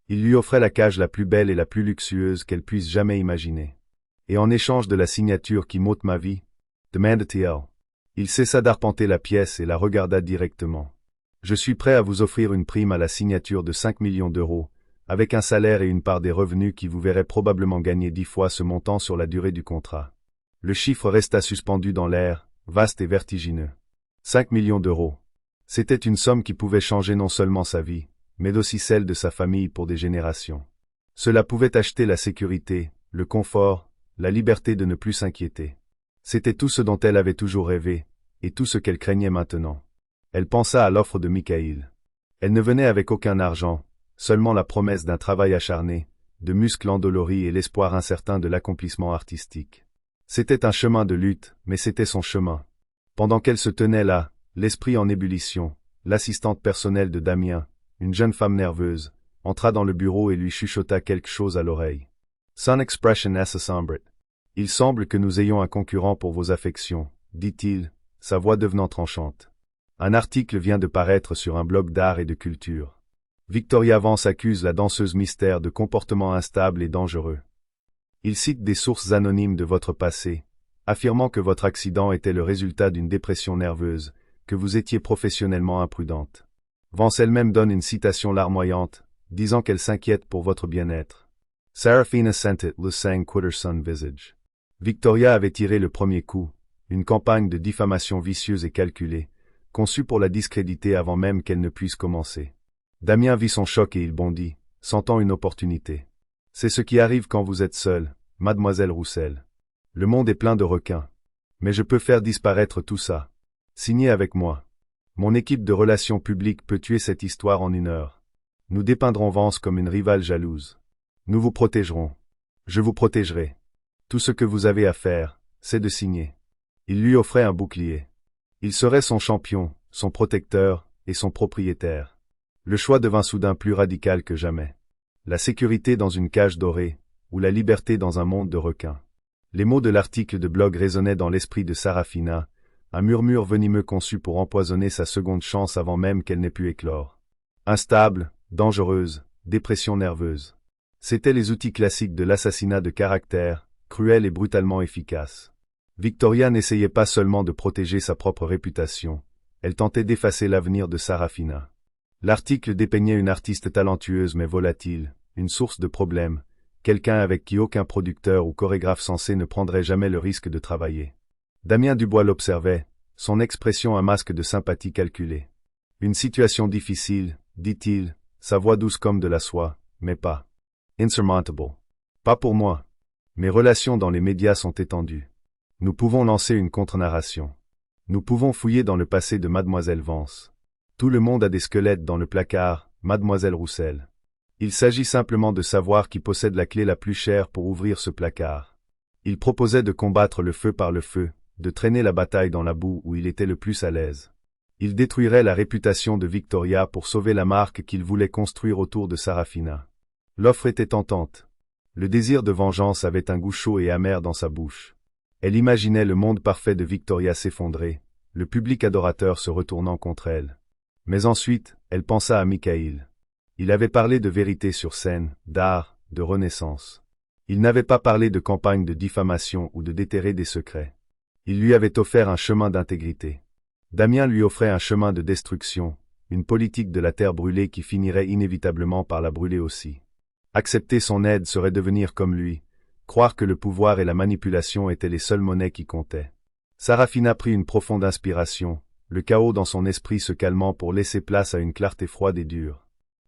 Il lui offrait la cage la plus belle et la plus luxueuse qu'elle puisse jamais imaginer. Et en échange de la signature qui m'ôte ma vie, demanda-t-elle. Il cessa d'arpenter la pièce et la regarda directement. Je suis prêt à vous offrir une prime à la signature de 5 millions d'euros, avec un salaire et une part des revenus qui vous verrait probablement gagner 10 fois ce montant sur la durée du contrat. Le chiffre resta suspendu dans l'air, vaste et vertigineux. 5 millions d'euros. C'était une somme qui pouvait changer non seulement sa vie, mais aussi celle de sa famille pour des générations. Cela pouvait acheter la sécurité, le confort, la liberté de ne plus s'inquiéter. C'était tout ce dont elle avait toujours rêvé, et tout ce qu'elle craignait maintenant. Elle pensa à l'offre de Michael. Elle ne venait avec aucun argent, seulement la promesse d'un travail acharné, de muscles endoloris et l'espoir incertain de l'accomplissement artistique. C'était un chemin de lutte, mais c'était son chemin. Pendant qu'elle se tenait là, l'esprit en ébullition, l'assistante personnelle de Damien, une jeune femme nerveuse, entra dans le bureau et lui chuchota quelque chose à l'oreille. Son expression assombrit. Il semble que nous ayons un concurrent pour vos affections, dit-il, sa voix devenant tranchante. Un article vient de paraître sur un blog d'art et de culture. Victoria Vance accuse la danseuse mystère de comportement instable et dangereux. Il cite des sources anonymes de votre passé, affirmant que votre accident était le résultat d'une dépression nerveuse, que vous étiez professionnellement imprudente. Vance elle-même donne une citation larmoyante, disant qu'elle s'inquiète pour votre bien-être. Seraphina sentit le sang quitter son visage. Victoria avait tiré le premier coup, une campagne de diffamation vicieuse et calculée, conçue pour la discréditer avant même qu'elle ne puisse commencer. Damien vit son choc et il bondit, sentant une opportunité. C'est ce qui arrive quand vous êtes seule, mademoiselle Roussel. Le monde est plein de requins. Mais je peux faire disparaître tout ça. Signez avec moi. Mon équipe de relations publiques peut tuer cette histoire en 1 heure. Nous dépeindrons Vance comme une rivale jalouse. Nous vous protégerons. Je vous protégerai. Tout ce que vous avez à faire, c'est de signer. Il lui offrait un bouclier. Il serait son champion, son protecteur, et son propriétaire. Le choix devint soudain plus radical que jamais. La sécurité dans une cage dorée, ou la liberté dans un monde de requins. Les mots de l'article de blog résonnaient dans l'esprit de Sarafina, un murmure venimeux conçu pour empoisonner sa seconde chance avant même qu'elle n'ait pu éclore. Instable, dangereuse, dépression nerveuse. C'étaient les outils classiques de l'assassinat de caractère, cruel et brutalement efficace. Victoria n'essayait pas seulement de protéger sa propre réputation, elle tentait d'effacer l'avenir de Sarafina. L'article dépeignait une artiste talentueuse mais volatile, une source de problèmes, quelqu'un avec qui aucun producteur ou chorégraphe censé ne prendrait jamais le risque de travailler. Damien Dubois l'observait, son expression un masque de sympathie calculée. Une situation difficile, dit-il, sa voix douce comme de la soie, mais pas insurmountable. Pas pour moi. Mes relations dans les médias sont étendues. Nous pouvons lancer une contre-narration. Nous pouvons fouiller dans le passé de Mademoiselle Vance. Tout le monde a des squelettes dans le placard, Mademoiselle Roussel. Il s'agit simplement de savoir qui possède la clé la plus chère pour ouvrir ce placard. Il proposait de combattre le feu par le feu, de traîner la bataille dans la boue où il était le plus à l'aise. Il détruirait la réputation de Victoria pour sauver la marque qu'il voulait construire autour de Sarafina. L'offre était tentante. Le désir de vengeance avait un goût chaud et amer dans sa bouche. Elle imaginait le monde parfait de Victoria s'effondrer, le public adorateur se retournant contre elle. Mais ensuite, elle pensa à Michael. Il avait parlé de vérité sur scène, d'art, de renaissance. Il n'avait pas parlé de campagne de diffamation ou de déterrer des secrets. Il lui avait offert un chemin d'intégrité. Damien lui offrait un chemin de destruction, une politique de la terre brûlée qui finirait inévitablement par la brûler aussi. Accepter son aide serait devenir comme lui, croire que le pouvoir et la manipulation étaient les seules monnaies qui comptaient. Sarafina prit une profonde inspiration, le chaos dans son esprit se calmant pour laisser place à une clarté froide et dure.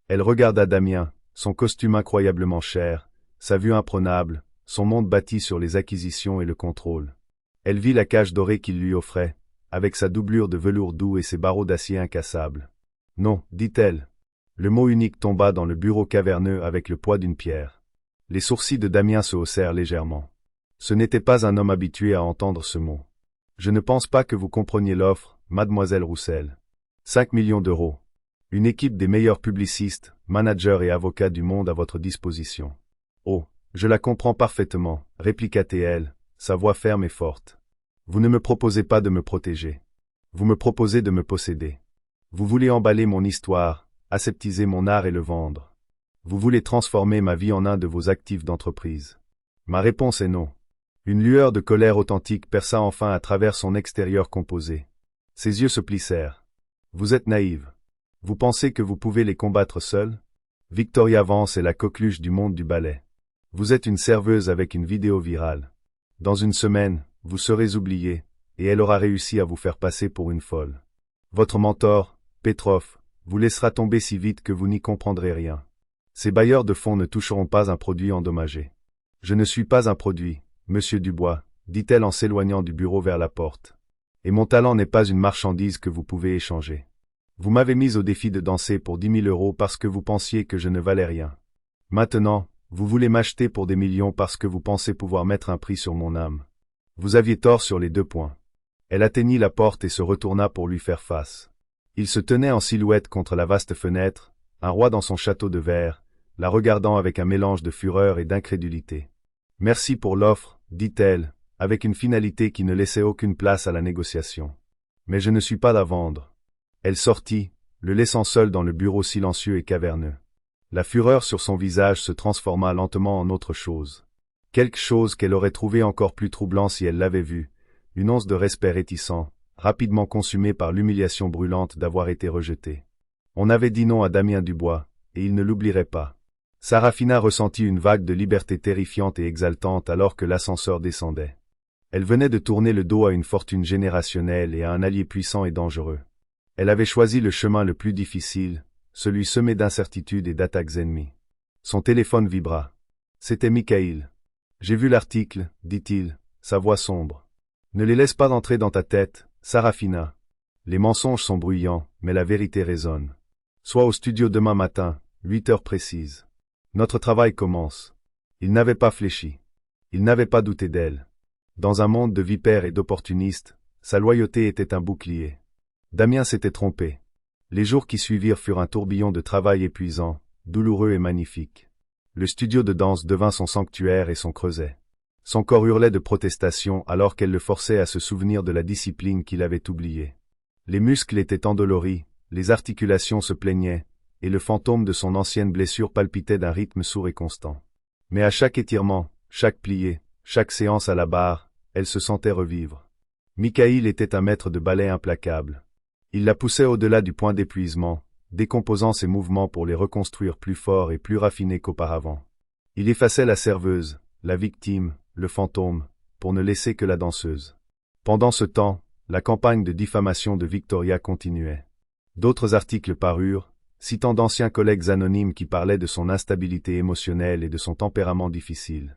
Elle regarda Damien, son costume incroyablement cher, sa vue imprenable, son monde bâti sur les acquisitions et le contrôle. Elle vit la cage dorée qu'il lui offrait, avec sa doublure de velours doux et ses barreaux d'acier incassables. Non, dit-elle. Le mot unique tomba dans le bureau caverneux avec le poids d'une pierre. Les sourcils de Damien se haussèrent légèrement. Ce n'était pas un homme habitué à entendre ce mot. Je ne pense pas que vous compreniez l'offre, Mademoiselle Roussel. 5 millions d'euros. Une équipe des meilleurs publicistes, managers et avocats du monde à votre disposition. Oh, je la comprends parfaitement, répliqua-t-elle, sa voix ferme et forte. Vous ne me proposez pas de me protéger. Vous me proposez de me posséder. Vous voulez emballer mon histoire, aseptiser mon art et le vendre. Vous voulez transformer ma vie en un de vos actifs d'entreprise. Ma réponse est non. Une lueur de colère authentique perça enfin à travers son extérieur composé. Ses yeux se plissèrent. Vous êtes naïve. Vous pensez que vous pouvez les combattre seule? Victoria Vance est la coqueluche du monde du ballet. Vous êtes une serveuse avec une vidéo virale. Dans une semaine, vous serez oubliée, et elle aura réussi à vous faire passer pour une folle. Votre mentor, Petrov, vous laissera tomber si vite que vous n'y comprendrez rien. Ces bailleurs de fonds ne toucheront pas un produit endommagé. Je ne suis pas un produit, Monsieur Dubois, dit-elle en s'éloignant du bureau vers la porte. Et mon talent n'est pas une marchandise que vous pouvez échanger. Vous m'avez mis au défi de danser pour 10 000 euros parce que vous pensiez que je ne valais rien. Maintenant, vous voulez m'acheter pour des millions parce que vous pensez pouvoir mettre un prix sur mon âme. Vous aviez tort sur les 2 points. Elle atteignit la porte et se retourna pour lui faire face. Il se tenait en silhouette contre la vaste fenêtre, un roi dans son château de verre, la regardant avec un mélange de fureur et d'incrédulité. Merci pour l'offre, dit-elle, avec une finalité qui ne laissait aucune place à la négociation. Mais je ne suis pas à vendre. Elle sortit, le laissant seul dans le bureau silencieux et caverneux. La fureur sur son visage se transforma lentement en autre chose. Quelque chose qu'elle aurait trouvé encore plus troublant si elle l'avait vu, une once de respect réticent, rapidement consumé par l'humiliation brûlante d'avoir été rejetée. On avait dit non à Damien Dubois, et il ne l'oublierait pas. Sarafina ressentit une vague de liberté terrifiante et exaltante alors que l'ascenseur descendait. Elle venait de tourner le dos à une fortune générationnelle et à un allié puissant et dangereux. Elle avait choisi le chemin le plus difficile, celui semé d'incertitudes et d'attaques ennemies. Son téléphone vibra. C'était Michael. J'ai vu l'article, dit-il, sa voix sombre. Ne les laisse pas entrer dans ta tête, Sarafina. Les mensonges sont bruyants, mais la vérité résonne. Sois au studio demain matin, 8 heures précises. Notre travail commence. Il n'avait pas fléchi. Il n'avait pas douté d'elle. Dans un monde de vipères et d'opportunistes, sa loyauté était un bouclier. Damien s'était trompé. Les jours qui suivirent furent un tourbillon de travail épuisant, douloureux et magnifique. Le studio de danse devint son sanctuaire et son creuset. Son corps hurlait de protestation alors qu'elle le forçait à se souvenir de la discipline qu'il avait oubliée. Les muscles étaient endoloris, les articulations se plaignaient, et le fantôme de son ancienne blessure palpitait d'un rythme sourd et constant. Mais à chaque étirement, chaque plié, chaque séance à la barre, elle se sentait revivre. Mikhaïl était un maître de ballet implacable. Il la poussait au-delà du point d'épuisement, décomposant ses mouvements pour les reconstruire plus forts et plus raffinés qu'auparavant. Il effaçait la serveuse, la victime, le fantôme, pour ne laisser que la danseuse. Pendant ce temps, la campagne de diffamation de Victoria continuait. D'autres articles parurent, citant d'anciens collègues anonymes qui parlaient de son instabilité émotionnelle et de son tempérament difficile.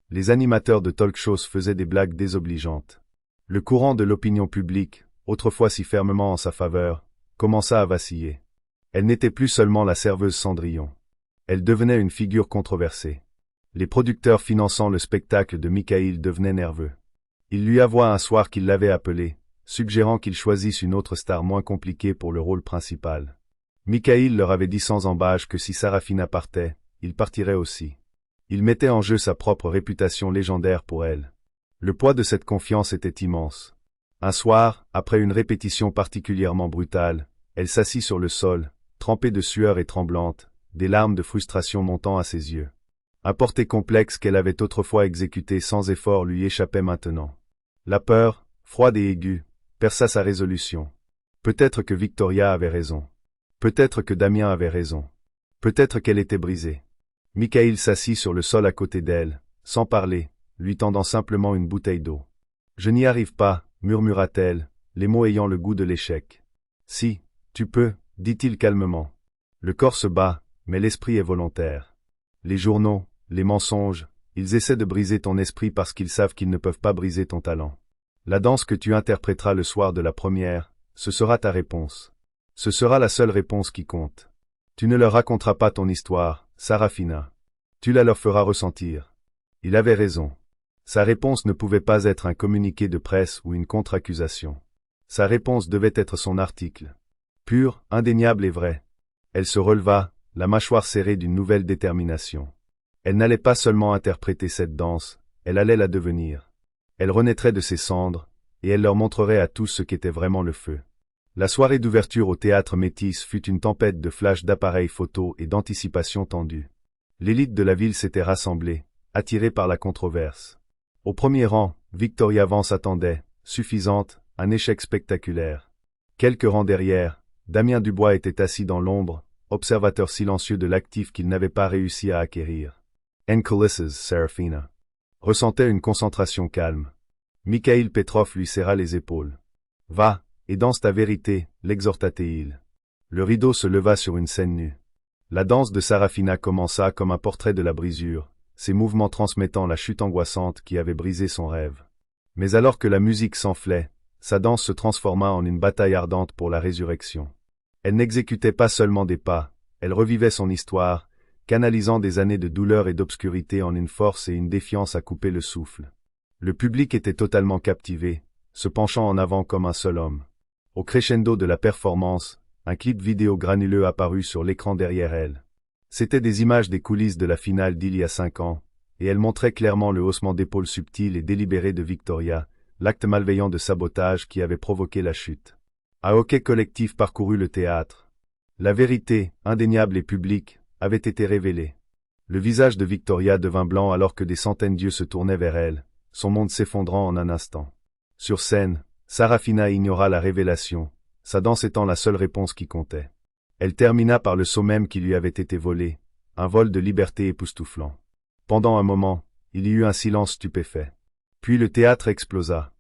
Les animateurs de talk-shows faisaient des blagues désobligeantes. Le courant de l'opinion publique, autrefois si fermement en sa faveur, commença à vaciller. Elle n'était plus seulement la serveuse Cendrillon. Elle devenait une figure controversée. Les producteurs finançant le spectacle de Mikhaïl devenaient nerveux. Ils lui avouaient un soir qu'ils l'avaient appelé, suggérant qu'il choisisse une autre star moins compliquée pour le rôle principal. Mikhaïl leur avait dit sans embâche que si Sarafina partait, il partirait aussi. Il mettait en jeu sa propre réputation légendaire pour elle. Le poids de cette confiance était immense. Un soir, après une répétition particulièrement brutale, elle s'assit sur le sol, trempée de sueur et tremblante, des larmes de frustration montant à ses yeux. Un porté complexe qu'elle avait autrefois exécuté sans effort lui échappait maintenant. La peur, froide et aiguë, perça sa résolution. Peut-être que Victoria avait raison. Peut-être que Damien avait raison. Peut-être qu'elle était brisée. Mikhaïl s'assit sur le sol à côté d'elle, sans parler, lui tendant simplement une bouteille d'eau. « Je n'y arrive pas, murmura-t-elle, les mots ayant le goût de l'échec. « Si, tu peux, dit-il calmement. Le corps se bat, mais l'esprit est volontaire. Les journaux, les mensonges, ils essaient de briser ton esprit parce qu'ils savent qu'ils ne peuvent pas briser ton talent. La danse que tu interpréteras le soir de la première, ce sera ta réponse. Ce sera la seule réponse qui compte. Tu ne leur raconteras pas ton histoire, Sarafina. Tu la leur feras ressentir. » Il avait raison. Sa réponse ne pouvait pas être un communiqué de presse ou une contre-accusation. Sa réponse devait être son article. Pur, indéniable et vrai. Elle se releva, la mâchoire serrée d'une nouvelle détermination. Elle n'allait pas seulement interpréter cette danse, elle allait la devenir. Elle renaîtrait de ses cendres, et elle leur montrerait à tous ce qu'était vraiment le feu. La soirée d'ouverture au théâtre Métis fut une tempête de flashs d'appareils photos et d'anticipation tendue. L'élite de la ville s'était rassemblée, attirée par la controverse. Au premier rang, Victoria Vance attendait, suffisante, un échec spectaculaire. Quelques rangs derrière, Damien Dubois était assis dans l'ombre, observateur silencieux de l'actif qu'il n'avait pas réussi à acquérir. Coulisses, Sarafina ressentait une concentration calme. Mikhaïl Petrov lui serra les épaules. « Va, et danse ta vérité, l'exhorta-t-il. » Le rideau se leva sur une scène nue. La danse de Sarafina commença comme un portrait de la brisure, ses mouvements transmettant la chute angoissante qui avait brisé son rêve. Mais alors que la musique s'enflait, sa danse se transforma en une bataille ardente pour la résurrection. Elle n'exécutait pas seulement des pas, elle revivait son histoire, canalisant des années de douleur et d'obscurité en une force et une défiance à couper le souffle. Le public était totalement captivé, se penchant en avant comme un seul homme. Au crescendo de la performance, un clip vidéo granuleux apparut sur l'écran derrière elle. C'étaient des images des coulisses de la finale d'il y a 5 ans, et elles montraient clairement le haussement d'épaules subtil et délibéré de Victoria, l'acte malveillant de sabotage qui avait provoqué la chute. Un hoquet collectif parcourut le théâtre. La vérité, indéniable et publique, avait été révélée. Le visage de Victoria devint blanc alors que des centaines d'yeux se tournaient vers elle, son monde s'effondrant en un instant. Sur scène, Sarafina ignora la révélation, sa danse étant la seule réponse qui comptait. Elle termina par le saut même qui lui avait été volé, un vol de liberté époustouflant. Pendant un moment, il y eut un silence stupéfait. Puis le théâtre explosa.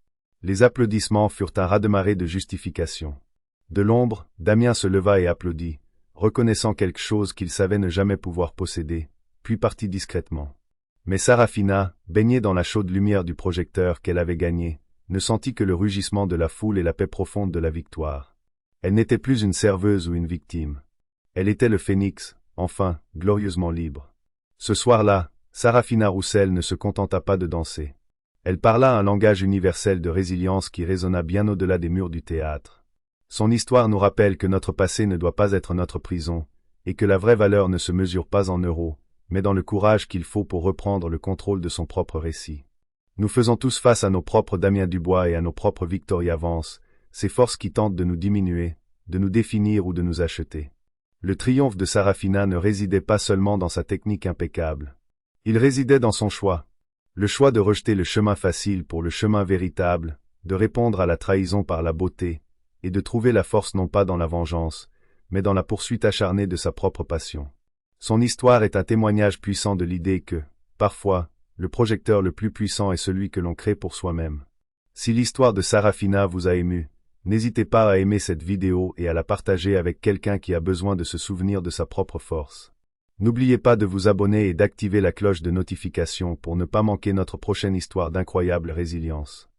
Les applaudissements furent un raz-de-marée de justifications. De l'ombre, Damien se leva et applaudit, reconnaissant quelque chose qu'il savait ne jamais pouvoir posséder, puis partit discrètement. Mais Sarafina, baignée dans la chaude lumière du projecteur qu'elle avait gagné, ne sentit que le rugissement de la foule et la paix profonde de la victoire. Elle n'était plus une serveuse ou une victime. Elle était le phénix, enfin, glorieusement libre. Ce soir-là, Sarafina Roussel ne se contenta pas de danser. Elle parla un langage universel de résilience qui résonna bien au-delà des murs du théâtre. Son histoire nous rappelle que notre passé ne doit pas être notre prison, et que la vraie valeur ne se mesure pas en euros, mais dans le courage qu'il faut pour reprendre le contrôle de son propre récit. Nous faisons tous face à nos propres Damien Dubois et à nos propres Victoria Vance, ces forces qui tentent de nous diminuer, de nous définir ou de nous acheter. Le triomphe de Sarafina ne résidait pas seulement dans sa technique impeccable. Il résidait dans son choix. Le choix de rejeter le chemin facile pour le chemin véritable, de répondre à la trahison par la beauté, et de trouver la force non pas dans la vengeance, mais dans la poursuite acharnée de sa propre passion. Son histoire est un témoignage puissant de l'idée que, parfois, le projecteur le plus puissant est celui que l'on crée pour soi-même. Si l'histoire de Sarafina vous a ému, n'hésitez pas à aimer cette vidéo et à la partager avec quelqu'un qui a besoin de se souvenir de sa propre force. N'oubliez pas de vous abonner et d'activer la cloche de notification pour ne pas manquer notre prochaine histoire d'incroyable résilience.